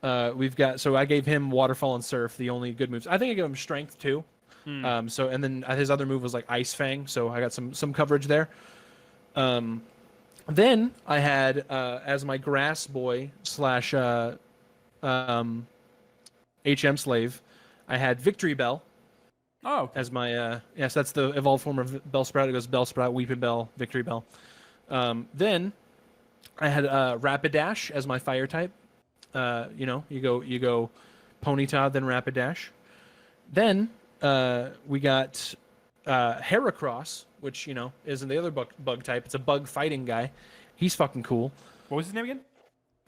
We've got I gave him waterfall and surf, the only good moves. I think I gave him strength too. And then his other move was like Ice Fang, so I got some coverage there. Then I had as my grass boy / HM slave, I had Victory Bell Oh, okay. as my yes, that's the evolved form of Bellsprout. It goes Bellsprout, Weeping Bell, Victory Bell. Then I had Rapidash as my fire type. You know, you go Ponyta, then Rapidash. Then we got Heracross, which you know isn't the other bug type. It's a bug fighting guy. He's fucking cool. What was his name again?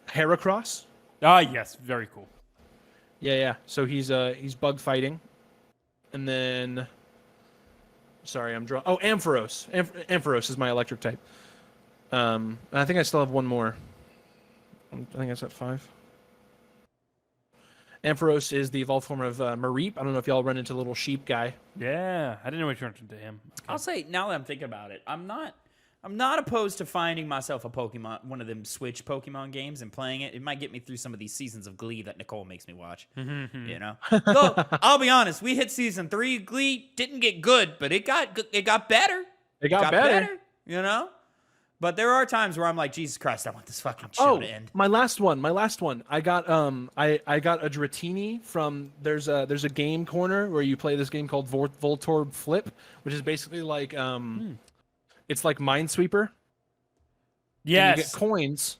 Heracross. Ah, yes, very cool. Yeah. So he's bug fighting. And then, sorry, I'm drawing. Oh, Ampharos. Ampharos is my electric type. And I think I still have one more. I think that's at 5. Ampharos is the evolved form of Mareep. I don't know if y'all run into the little sheep guy. Yeah, I didn't know what you turned into him. I'll say now that I'm thinking about it, I'm not opposed to finding myself a Pokemon, one of them Switch Pokemon games, and playing it. It might get me through some of these seasons of Glee that Nicole makes me watch. You know, though I'll be honest, we hit season 3. Glee didn't get good, but it got better. It got better. You know. But there are times where I'm like, Jesus Christ, I want this fucking show to end. my last one. I got I got a Dratini from there's a game corner where you play this game called Voltorb Flip, which is basically like it's like Minesweeper. Yes. And you get coins,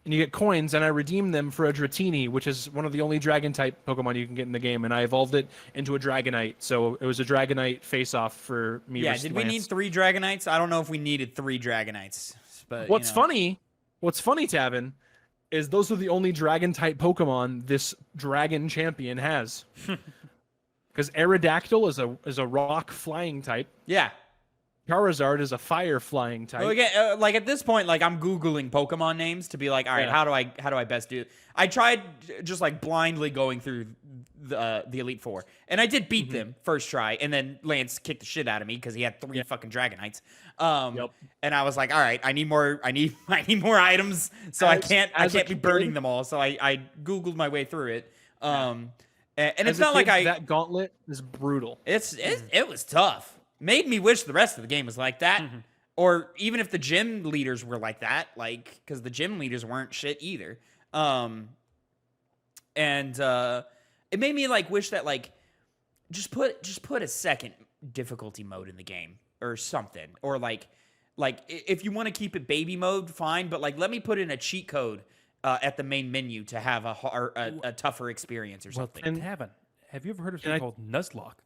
and you get coins, and I redeem them for a Dratini, which is one of the only dragon type Pokemon you can get in the game, and I evolved it into a Dragonite. So it was a Dragonite face off for me. Yeah, versus did we Lance. need 3 Dragonites? I don't know if we needed 3 Dragonites. But What's funny, Tavin, is those are the only dragon type Pokemon this dragon champion has. Because Aerodactyl is a rock flying type. Yeah. Charizard is a fire flying type. Well, again, like at this point, like I'm googling Pokemon names to be like, all right, Yeah. how do I best do it? I tried just like blindly going through the Elite Four, and I did beat them first try, and then Lance kicked the shit out of me because he had 3 fucking Dragonites. And I was like, all right, I need more items, so I can't be burning them all. So I googled my way through it. And it's not like that gauntlet is brutal. It was tough. Made me wish the rest of the game was like that. Or even if the gym leaders were like that, like, because the gym leaders weren't shit either. It made me like wish that like just put a second difficulty mode in the game or something. Or like if you want to keep it baby mode, fine, but like let me put in a cheat code at the main menu to have a tougher experience or something. And Tavin, have you ever heard of something called Nuzlocke?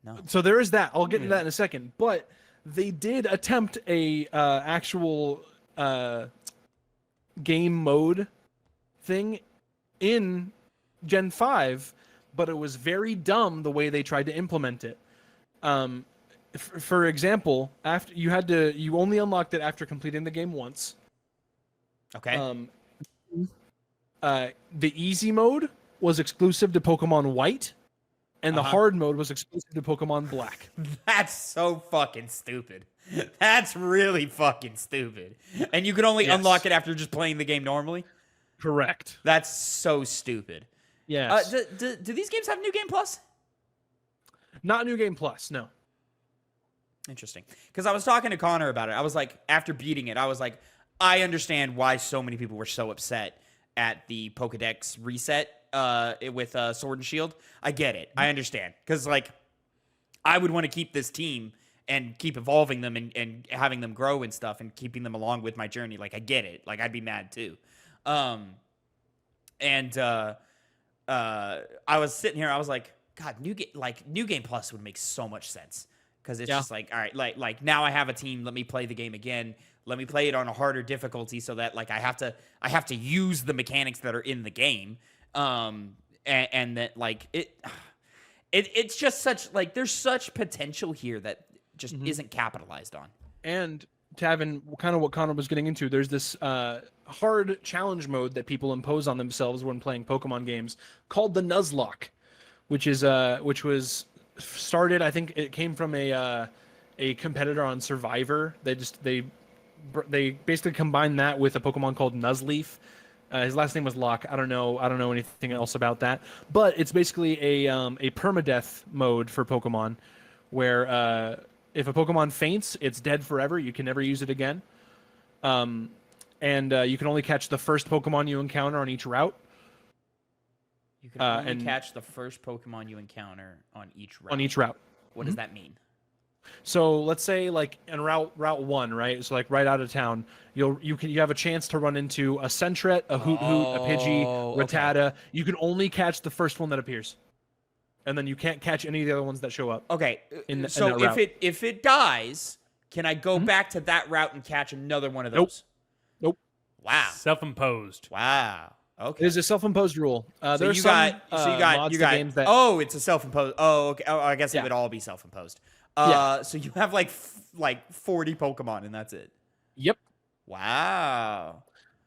No. So there is that. I'll get into that in a second. But they did attempt a actual game mode thing in Gen 5, but it was very dumb the way they tried to implement it. For example, after you only unlocked it after completing the game once. Okay. The easy mode was exclusive to Pokemon White, and the hard mode was exclusive to Pokemon Black. That's so fucking stupid. That's really fucking stupid. And you can only unlock it after just playing the game normally? Correct. That's so stupid. Yes. Do these games have New Game Plus? Not New Game Plus, no. Interesting. Because I was talking to Connor about it. I was like, after beating it, I was like, I understand why so many people were so upset at the Pokedex reset with Sword and Shield. I get it. I understand. Because, like, I would want to keep this team and keep evolving them and having them grow and stuff and keeping them along with my journey. Like, I get it. Like, I'd be mad, too. I was sitting here. I was like, God, New Game Plus would make so much sense. Because it's just like, all right, like now I have a team. Let me play the game again. Let me play it on a harder difficulty so that like I have to use the mechanics that are in the game. And that like it's just such like there's such potential here that just isn't capitalized on. And Tavin, kind of what Connor was getting into, there's this hard challenge mode that people impose on themselves when playing Pokemon games called the Nuzlocke, which was started, I think it came from a competitor on Survivor. They basically combined that with a Pokemon called Nuzleaf. His last name was Locke. I don't know anything else about that. But it's basically a permadeath mode for Pokemon, where if a Pokemon faints, it's dead forever. You can never use it again. And you can only catch the first Pokemon you encounter on each route. You can only catch the first Pokemon you encounter on each route. On each route. What does that mean? So let's say like in route 1, right? So like right out of town, you have a chance to run into a Sentret, a Hoot Hoot, a Pidgey, Rattata. Okay. You can only catch the first one that appears, and then you can't catch any of the other ones that show up. Okay. So if it dies, can I go back to that route and catch another one of those? Nope. Wow. Self-imposed. Wow. Okay. It is a self-imposed rule. You got games that. Oh, it's a self-imposed. Oh, okay. Oh, I guess it would all be self-imposed. So you have like 40 Pokemon and that's it. Yep. Wow.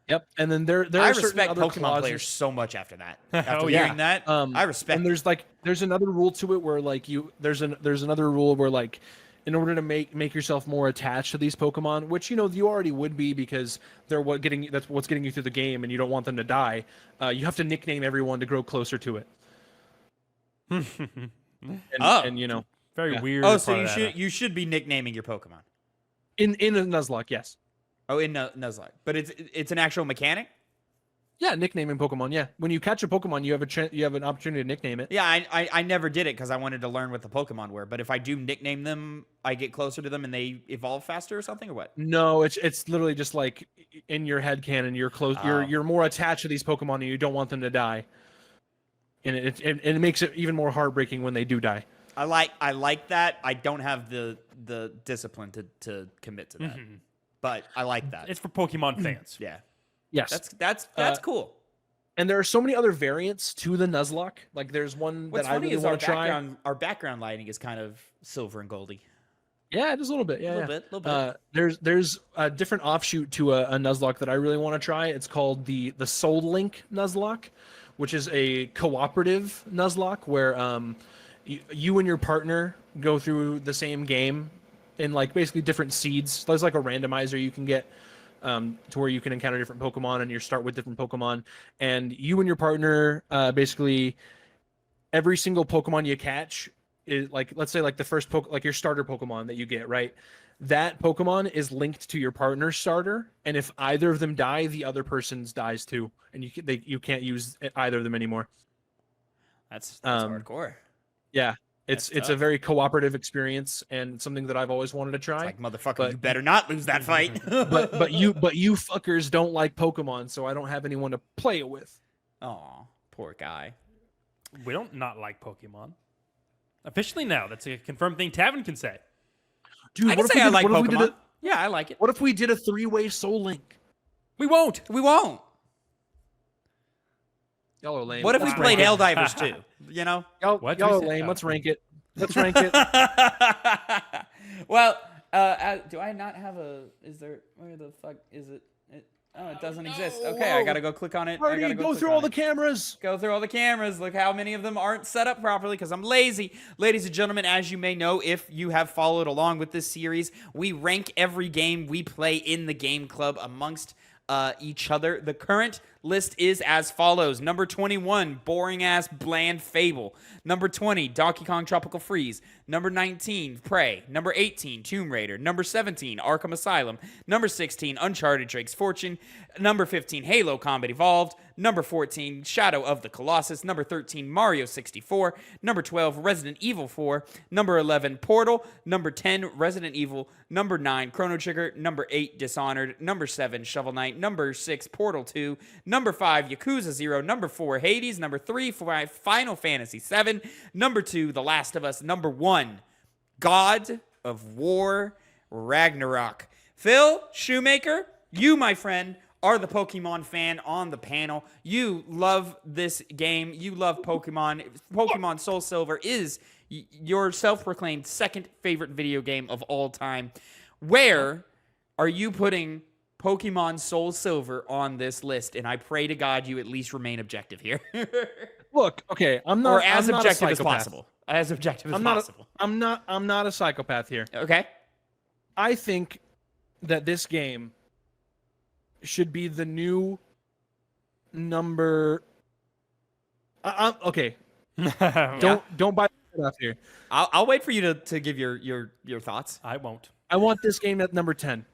Yep. And then there I are certain respect other Pokemon clauses. players so much after that. After hearing that, I respect. And there's another rule to it where like there's another rule where like in order to make yourself more attached to these Pokemon, which you already would be because they're that's what's getting you through the game and you don't want them to die, you have to nickname everyone to grow closer to it. and very weird. Oh, so you should be nicknaming your Pokemon. In a Nuzlocke, yes. Oh, in Nuzlocke. But it's an actual mechanic? Yeah, nicknaming Pokemon. Yeah, when you catch a Pokemon, you have an opportunity to nickname it. Yeah, I never did it because I wanted to learn what the Pokemon were. But if I do nickname them, I get closer to them and they evolve faster or something, or what? No, it's literally just like in your head canon. You're close. Oh. You're more attached to these Pokemon, and you don't want them to die. And it makes it even more heartbreaking when they do die. I like that. I don't have the discipline to commit to that, but I like that. It's for Pokemon fans. Yeah, Yes, that's cool. and there are so many other variants to the Nuzlocke. Like there's one What's that I funny really is our want to try. background lighting is kind of silver and goldy. Yeah, just a little bit. Yeah, A little bit. There's a different offshoot to a Nuzlocke that I really want to try. It's called the Soul Link Nuzlocke, which is a cooperative Nuzlocke where you and your partner go through the same game in like basically different seeds. There's like a randomizer you can get to where you can encounter different Pokemon and you start with different Pokemon. And you and your partner basically every single Pokemon you catch is like, let's say like the first like your starter Pokemon that you get, right? That Pokemon is linked to your partner's starter, and if either of them die, the other person's dies too, and you can't use either of them anymore. That's hardcore. Yeah, it's a very cooperative experience and something that I've always wanted to try. Like motherfucker, you better not lose that fight. but you fuckers don't like Pokemon, so I don't have anyone to play it with. Aw, poor guy. We don't not like Pokemon. Officially now, that's a confirmed thing Tavin can say. Dude, I can say I like Pokemon. Yeah, I like it. What if we did a 3-way Soul Link? We won't. We won't. Y'all are lame. What if we Let's played rank it. Helldivers too? You know? Y'all What'd are we say? lame. Oh. Let's rank it. Let's rank it. Well, do I not have a? Is there? Where the fuck is it? Oh, it doesn't exist. Okay, I gotta go click on it. Marty, go through all the cameras. Go through all the cameras. Look how many of them aren't set up properly because I'm lazy. Ladies and gentlemen, as you may know, if you have followed along with this series, we rank every game we play in the game club amongst each other. The current list is as follows. Number 21, boring ass bland Fable. Number 20, Donkey Kong Tropical Freeze. Number 19, Prey. Number 18, Tomb Raider. Number 17, Arkham Asylum. Number 16, Uncharted Drake's Fortune. Number 15, Halo Combat Evolved. Number 14, Shadow of the Colossus. Number 13, Mario 64. Number 12, Resident Evil 4. Number 11, Portal. Number 10, Resident Evil. Number 9, Chrono Trigger. Number 8, Dishonored. Number 7, Shovel Knight. Number 6, Portal 2. Number 5, Yakuza 0. Number 4, Hades. Number 3, Final Fantasy 7. Number 2, The Last of Us. Number 1, God of War Ragnarok. Phil, Shoemaker, you, my friend, are the Pokemon fan on the panel. You love this game. You love Pokemon. Pokemon SoulSilver is your self-proclaimed second favorite video game of all time. Where are you putting Pokemon SoulSilver on this list? And I pray to God you at least remain objective here. Look, okay, I'm not or as I'm not a objective as psychopath. possible. As objective as I'm not. possible. I'm not a psychopath here. Okay. I think that this game should be the new number. Okay. Don't buy off here. I'll wait for you to give your thoughts. I won't. I want this game at number 10.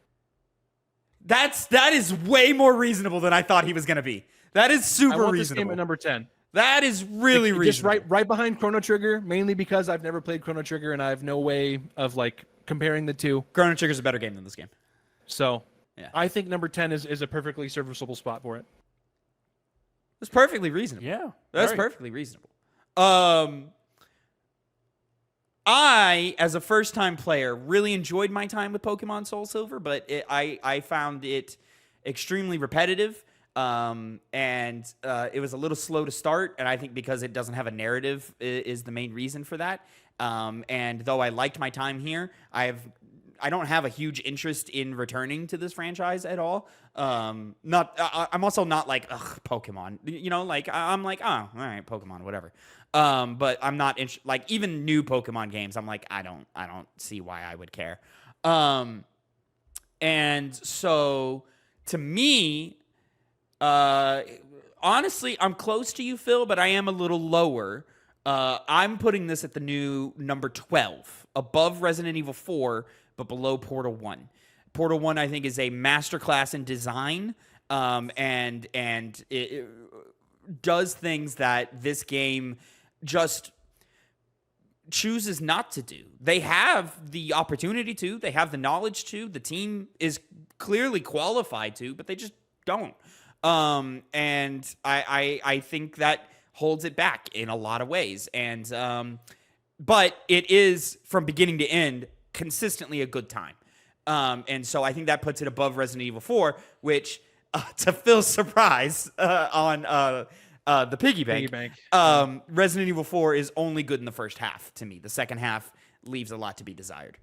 That is way more reasonable than I thought he was gonna be. That is super I want reasonable. this game at number 10. That is really reasonable. Just right behind Chrono Trigger, mainly because I've never played Chrono Trigger and I have no way of like comparing the two. Chrono Trigger's a better game than this game. So Yeah. I think number 10 is a perfectly serviceable spot for it. That's perfectly reasonable. Yeah. That's very. perfectly reasonable. I, as a first-time player, really enjoyed my time with Pokemon SoulSilver, but I found it extremely repetitive, and it was a little slow to start, and I think because it doesn't have a narrative is the main reason for that. And though I liked my time here, I don't have a huge interest in returning to this franchise at all. I'm also not like, ugh, Pokemon. You know, like I'm like, oh, all right, Pokemon, whatever. But I'm not like even new Pokemon games. I'm like, I don't see why I would care. And so to me, honestly, I'm close to you, Phil, but I am a little lower. I'm putting this at the new number 12, above Resident Evil 4, but below Portal 1. Portal 1, I think, is a masterclass in design. and it does things that this game just chooses not to do. They have the opportunity to, they have the knowledge to, the team is clearly qualified to, but they just don't. And I think that holds it back in a lot of ways. And but it is, from beginning to end, consistently a good time. And so I think that puts it above Resident Evil 4, which, to Phil's surprise, on the piggy bank. Resident Evil 4 is only good in the first half to me. The second half leaves a lot to be desired.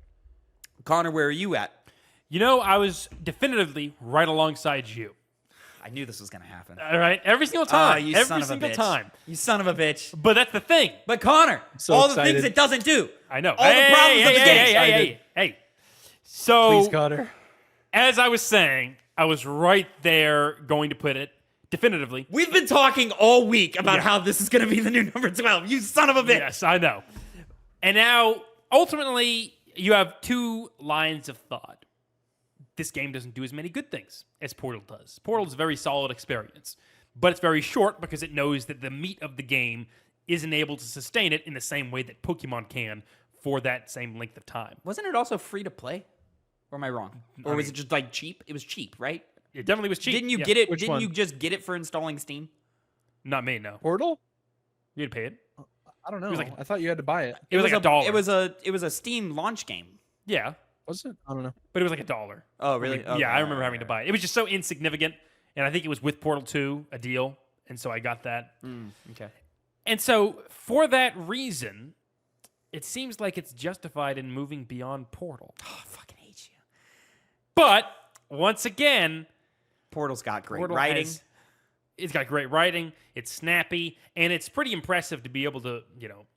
Connor, where are you at? You know, I was definitively right alongside you. I knew this was going to happen. All right, every single time. You every son of a single bitch. time. You son of a bitch. But that's the thing. But Connor, So all excited. the things it doesn't do. I know. All the problems of the game. Hey. So, Please, Connor. as I was saying, I was right there going to put it definitively. We've been talking all week about how this is going to be the new number 12. You son of a bitch. Yes, I know. And now, ultimately, you have two lines of thought. This game doesn't do as many good things as Portal does. Portal is a very solid experience, but it's very short because it knows that the meat of the game isn't able to sustain it in the same way that Pokemon can for that same length of time. Wasn't it also free to play? Or am I wrong? Or was it just like cheap? It was cheap, right? It definitely was cheap. Didn't you Yeah. get it? Which Didn't one? you just get it for installing Steam? Not me, no. Portal? You had to pay it. I don't know. was like- I thought you had to buy it. It was like $1. It was a Steam launch game. Yeah, Was it? I don't know. but it was like $1. Oh, really? Okay, Yeah, I remember right, having to right. buy it. It was just so insignificant, and I think it was with Portal 2, a deal, and so I got that. Okay. And so, for that reason, it seems like it's justified in moving beyond Portal. Oh, I fucking hate you. But, once again, Portal's got great Portal writing. It's got great writing, it's snappy, and it's pretty impressive to be able to,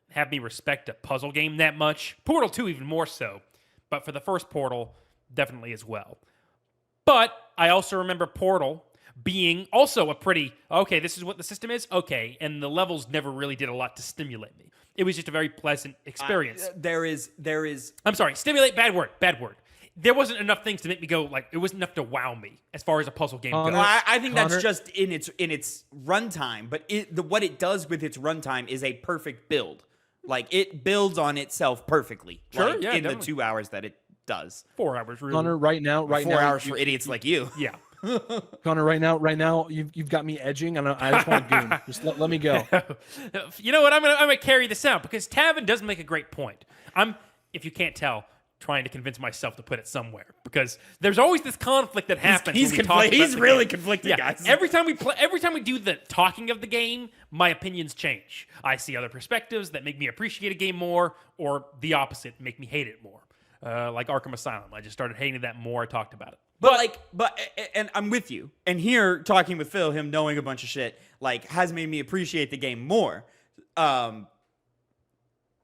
have me respect a puzzle game that much. Portal 2 even more so. But for the first Portal, definitely as well. But I also remember Portal being also a pretty, okay, this is what the system is? Okay. And the levels never really did a lot to stimulate me. It was just a very pleasant experience. There is. I'm sorry, stimulate, bad word. There wasn't enough things to make me go, it wasn't enough to wow me as far as a puzzle game goes. Connor, I think Connor- that's just in its runtime. But what it does with its runtime is a perfect build. Like, it builds on itself perfectly. Sure, like, yeah, in the definitely. 2 hours that it does. 4 hours, really. Connor, right now, 4 hours for idiots like you. Yeah. Connor, right now, you've got me edging, and I just want to goon. Just let me go. You know what? I'm gonna carry this out because Tavin does make a great point. I'm, if you can't tell, trying to convince myself to put it somewhere because there's always this conflict that happens. He's when we talk about he's the really game. conflicted, Yeah, guys. every time we do the talking of the game, my opinions change. I see other perspectives that make me appreciate a game more, or the opposite, make me hate it more. Like Arkham Asylum, I just started hating that more I talked about it. And I'm with you. And here, talking with Phil, him knowing a bunch of shit, has made me appreciate the game more.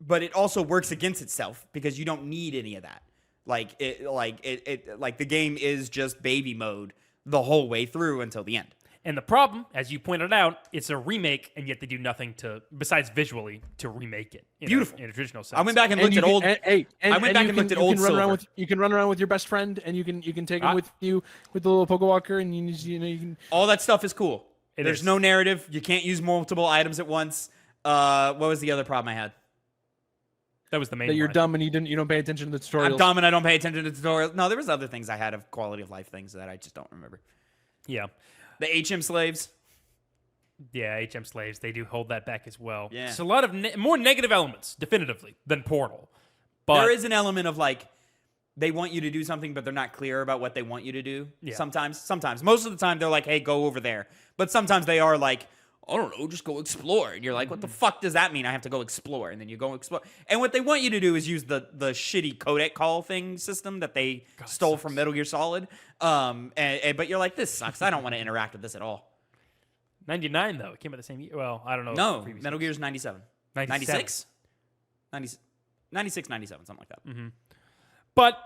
But it also works against itself because you don't need any of that. The game is just baby mode the whole way through until the end. And the problem, as you pointed out, it's a remake, and yet they do nothing besides visually, to remake it. Beautiful. In a traditional sense. I went back and looked at old. I went back and looked at old Silver. You can run around with your best friend, and you can take him with you with the little Pokewalker, and you can. All that stuff is cool. There's is. no narrative. You can't use multiple items at once. What was the other problem I had? That was the main That you're one. dumb and you don't pay attention to the tutorials. I'm dumb and I don't pay attention to tutorials. No, there was other things I had of quality of life things that I just don't remember. Yeah. The HM slaves. Yeah, HM slaves, they do hold that back as well. Yeah. It's a lot of more negative elements, definitively, than Portal. But There is an element of they want you to do something, but they're not clear about what they want you to do. Yeah. Sometimes. Most of the time, they're like, hey, go over there. But sometimes they are like, I don't know, just go explore. And you're like, what the fuck does that mean? I have to go explore. And then you go explore. And what they want you to do is use the shitty codec call thing system that they stole from Metal Gear Solid. But you're like, this sucks. I don't want to interact with this at all. 99, though. It came out the same year. Well, I don't know. No, previous Metal years. Gear's 97. 97. 96? 96, 97, something like that. But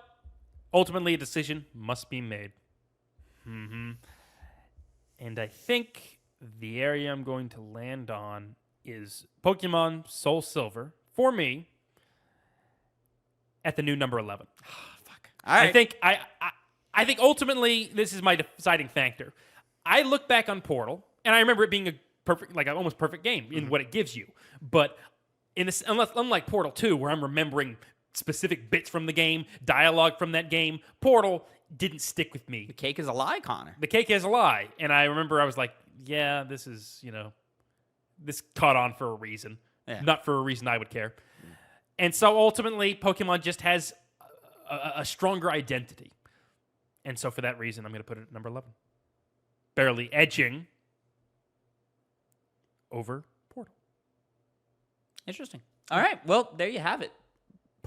ultimately, a decision must be made. And I think the area I'm going to land on is Pokemon SoulSilver, for me, at the new number 11. All right. I think ultimately this is my deciding factor. I look back on Portal, and I remember it being a perfect, like an almost perfect game in what it gives you. But unlike Portal 2, where I'm remembering specific bits from the game, dialogue from that game, Portal didn't stick with me. The cake is a lie, Connor. The cake is a lie. And I remember I was like, yeah, this is, this caught on for a reason. Yeah. Not for a reason I would care. And so ultimately, Pokemon just has a stronger identity. And so for that reason, I'm going to put it at number 11. Barely edging over Portal. Interesting. All right. Well, there you have it.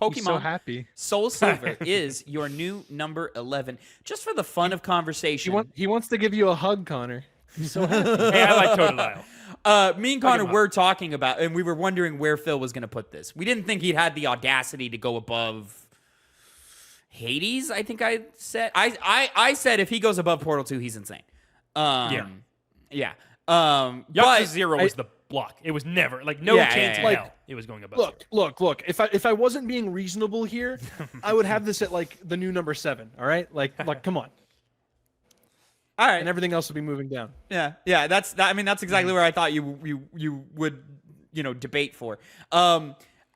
Pokemon He's so happy. SoulSilver is your new number 11. Just for the fun of conversation. He wants to give you a hug, Connor. He's so happy. Hey, I like Totodile. Me and Connor were talking about, and we were wondering where Phil was going to put this. We didn't think he'd had the audacity to go above Hades, I think I said. I said if he goes above Portal 2, he's insane. Yeah. Yakuza 0 was the block. It was never, no chance in hell it was going above. Look. If I wasn't being reasonable here, I would have this at the new number 7. All right, come on. All right, and everything else would be moving down. Yeah. That's exactly where I thought you would debate for.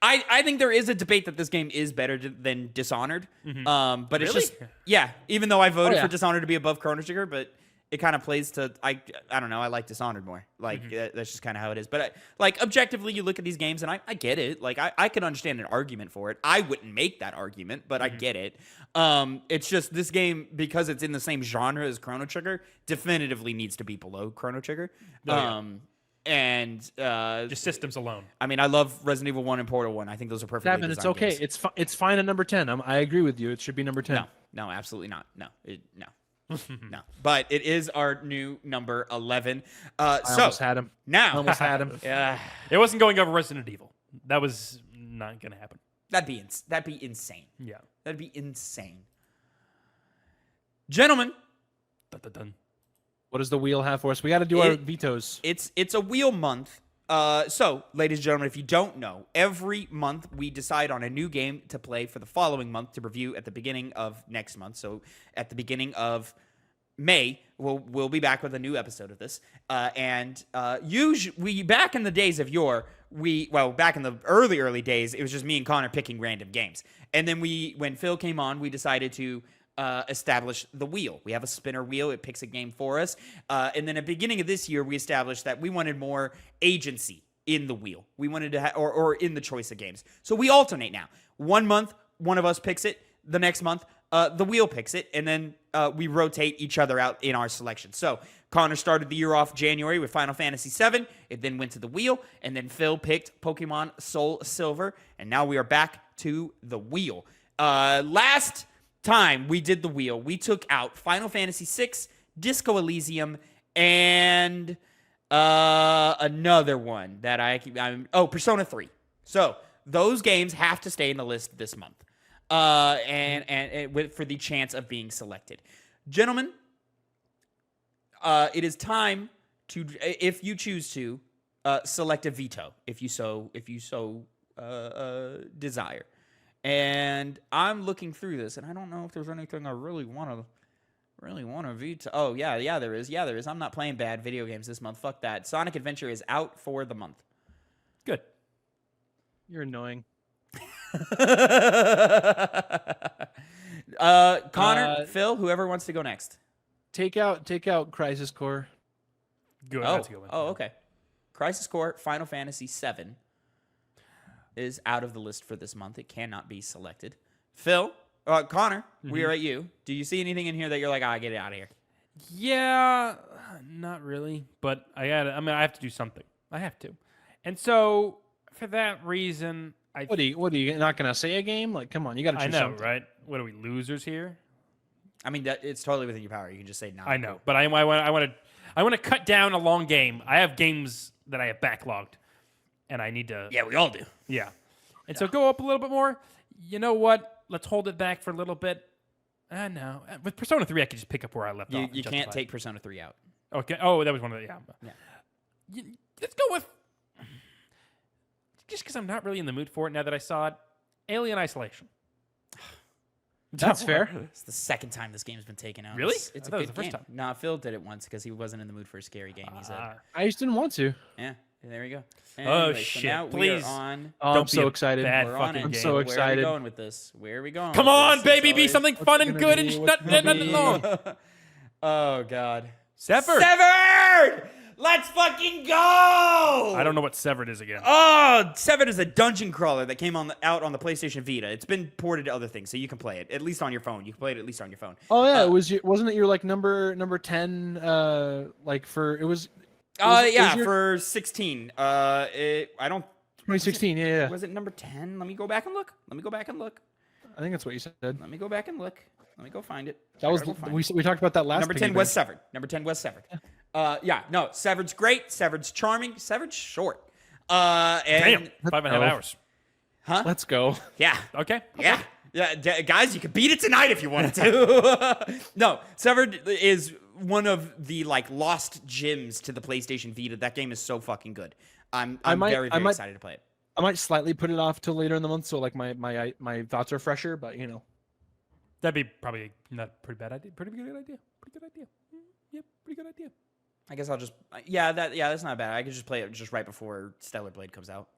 I think there is a debate that this game is better than Dishonored. But it's just even though I voted for Dishonored to be above Chrono Trigger, but it kind of plays to I don't know. I like Dishonored more. That's just kind of how it is. But objectively, you look at these games, and I get it. I can understand an argument for it. I wouldn't make that argument, but I get it. It's just this game, because it's in the same genre as Chrono Trigger, definitively needs to be below Chrono Trigger. And just systems alone. I mean, I love Resident Evil 1 and Portal 1. I think those are perfectly designed it's okay. games. It's fine at number 10. I agree with you. It should be number 10. No, absolutely not. No. No, but it is our new number 11. I almost had him. Now, almost had him. Yeah, it wasn't going over Resident Evil. That was not going to happen. That'd be insane. Yeah, that'd be insane. Gentlemen, dun. What does the wheel have for us? We got to do our vetoes. It's a wheel month. So, ladies and gentlemen, if you don't know, every month we decide on a new game to play for the following month to review at the beginning of next month. So, at the beginning of May, we'll be back with a new episode of this. Usually, back in the days of yore, back in the early days, it was just me and Connor picking random games. And then when Phil came on, we decided to establish the wheel. We have a spinner wheel. It picks a game for us. And then at the beginning of this year, we established that we wanted more agency in the wheel. We wanted to or in the choice of games. So we alternate now. One month, one of us picks it. The next month, the wheel picks it. And then we rotate each other out in our selection. So Connor started the year off January with Final Fantasy VII. It then went to the wheel. And then Phil picked Pokemon SoulSilver. And now we are back to the wheel. Last time we did the wheel, we took out Final Fantasy VI, Disco Elysium, and another one that Persona 3. So those games have to stay in the list this month, and for the chance of being selected. Gentlemen, it is time to, if you choose to, select a veto, if you so desire. And I'm looking through this, and I don't know if there's anything I really want to veto. Oh, yeah, there is. Yeah, there is. I'm not playing bad video games this month. Fuck that. Sonic Adventure is out for the month. Good. You're annoying. Connor, Phil, whoever wants to go next. Take out Crisis Core. Good. Oh, that's a good one. Oh, okay. Crisis Core, Final Fantasy VII. Is out of the list for this month. It cannot be selected. Phil, Connor, we are at you. Do you see anything in here that you're like, get it out of here? Yeah, not really. But I have to do something. I have to. And so, for that reason, What are you not going to say a game? Come on, you got to choose something. Right? What are we, losers here? I mean, it's totally within your power. You can just say no. I know, but I want to cut down a long game. I have games that I have backlogged. And I need to... Yeah, we all do. Yeah. And so go up a little bit more. You know what? Let's hold it back for a little bit. No. With Persona 3, I could just pick up where I left off. You can't take Persona 3 out. Okay. Oh, that was one of the... Yeah. Let's go with... Just because I'm not really in the mood for it now that I saw it. Alien Isolation. That's fair. It's the second time this game's been taken out. Really? It's I a thought it good was the first game. time. Nah, Phil did it once because he wasn't in the mood for a scary game. He said, I just didn't want to. "Yeah, there we go." Oh, Anyway, so shit. now Please. we are on. Oh, I'm Don't be so a excited. bad We're on fucking it. I'm game. so Where excited. are we going with this? Where are we going? Come with on, this? baby, It's be always- something What's fun it and gonna good and be? sh- What's not, it gonna not be? long. Oh God. Severed. Severed! Let's fucking go! I don't know what Severed is again. Oh, Severed is a dungeon crawler that came out on the PlayStation Vita. It's been ported to other things, so you can play it at least on your phone. You can play it at least on your phone. Oh yeah, wasn't it your like number 10? Like for it was. Yeah, your- for 16. I don't. 2016. Yeah. Was it number 10? Let me go back and look. I think that's what you said. Let me go back and look. Let me go find it. That was I gotta go find we talked about that last. Number piggy 10 was bank. Severed. Number 10 was Severed. Yeah, no, Severed's great. Severed's charming. Severed's short. And Damn, 5.5 Oh. hours. Huh? Let's go. Yeah. Okay. Yeah. Yeah, guys, you could beat it tonight if you wanted to. No, Severed is one of the like lost gems to the PlayStation Vita. That game is so fucking good. I'm very excited to play it. I might slightly put it off till later in the month, so like my thoughts are fresher. But you know, That'd be probably not a pretty bad idea. Pretty good idea. Pretty good idea. Yep, pretty good idea. I guess I'll just that's not bad. I could just play it just right before Stellar Blade comes out.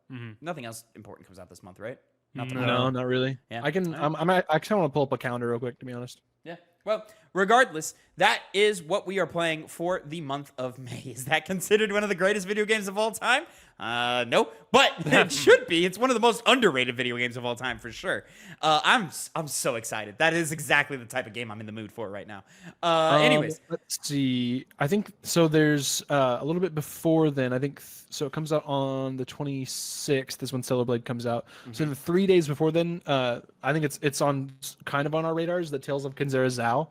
Nothing else important comes out this month, right? Nothing. no, not really. Yeah. I can. I kind of want to pull up a calendar real quick, to be honest. Yeah. Well, regardless, that is what we are playing for the month of May. Is that considered one of the greatest video games of all time? No, but it should be. It's one of the most underrated video games of all time for sure. I'm so excited. That is exactly the type of game I'm in the mood for right now. Anyways, let's see. I think so. There's a little bit before then. I think so. It comes out on the 26th. Is when Stellar Blade comes out. So the 3 days before then, I think it's on kind of on our radars. The Tales of Kinzera Zao.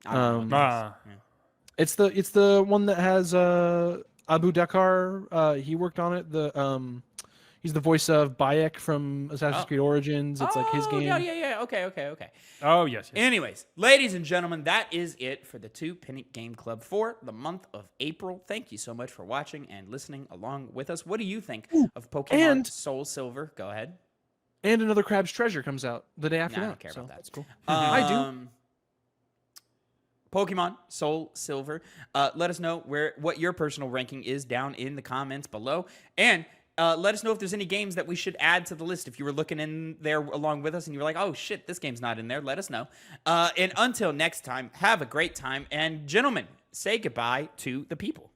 I don't know what this is. It's the one that has Abu Dakar. He worked on it. He's the voice of Bayek from Assassin's Creed Origins. It's like his game. Yeah. Okay. Oh, yes. Anyways, ladies and gentlemen, that is it for the Two Penny Game Club for the month of April. Thank you so much for watching and listening along with us. What do you think of Pokemon and- Soul Silver? Go ahead. And another Crab's Treasure comes out the day after Nah, I that. don't care so about that. That's cool. I do. Pokemon Soul Silver. Let us know what your personal ranking is down in the comments below. And let us know if there's any games that we should add to the list. If you were looking in there along with us and you were like, oh shit, this game's not in there, let us know. And until next time, have a great time. And gentlemen, say goodbye to the people.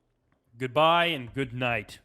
Goodbye and good night.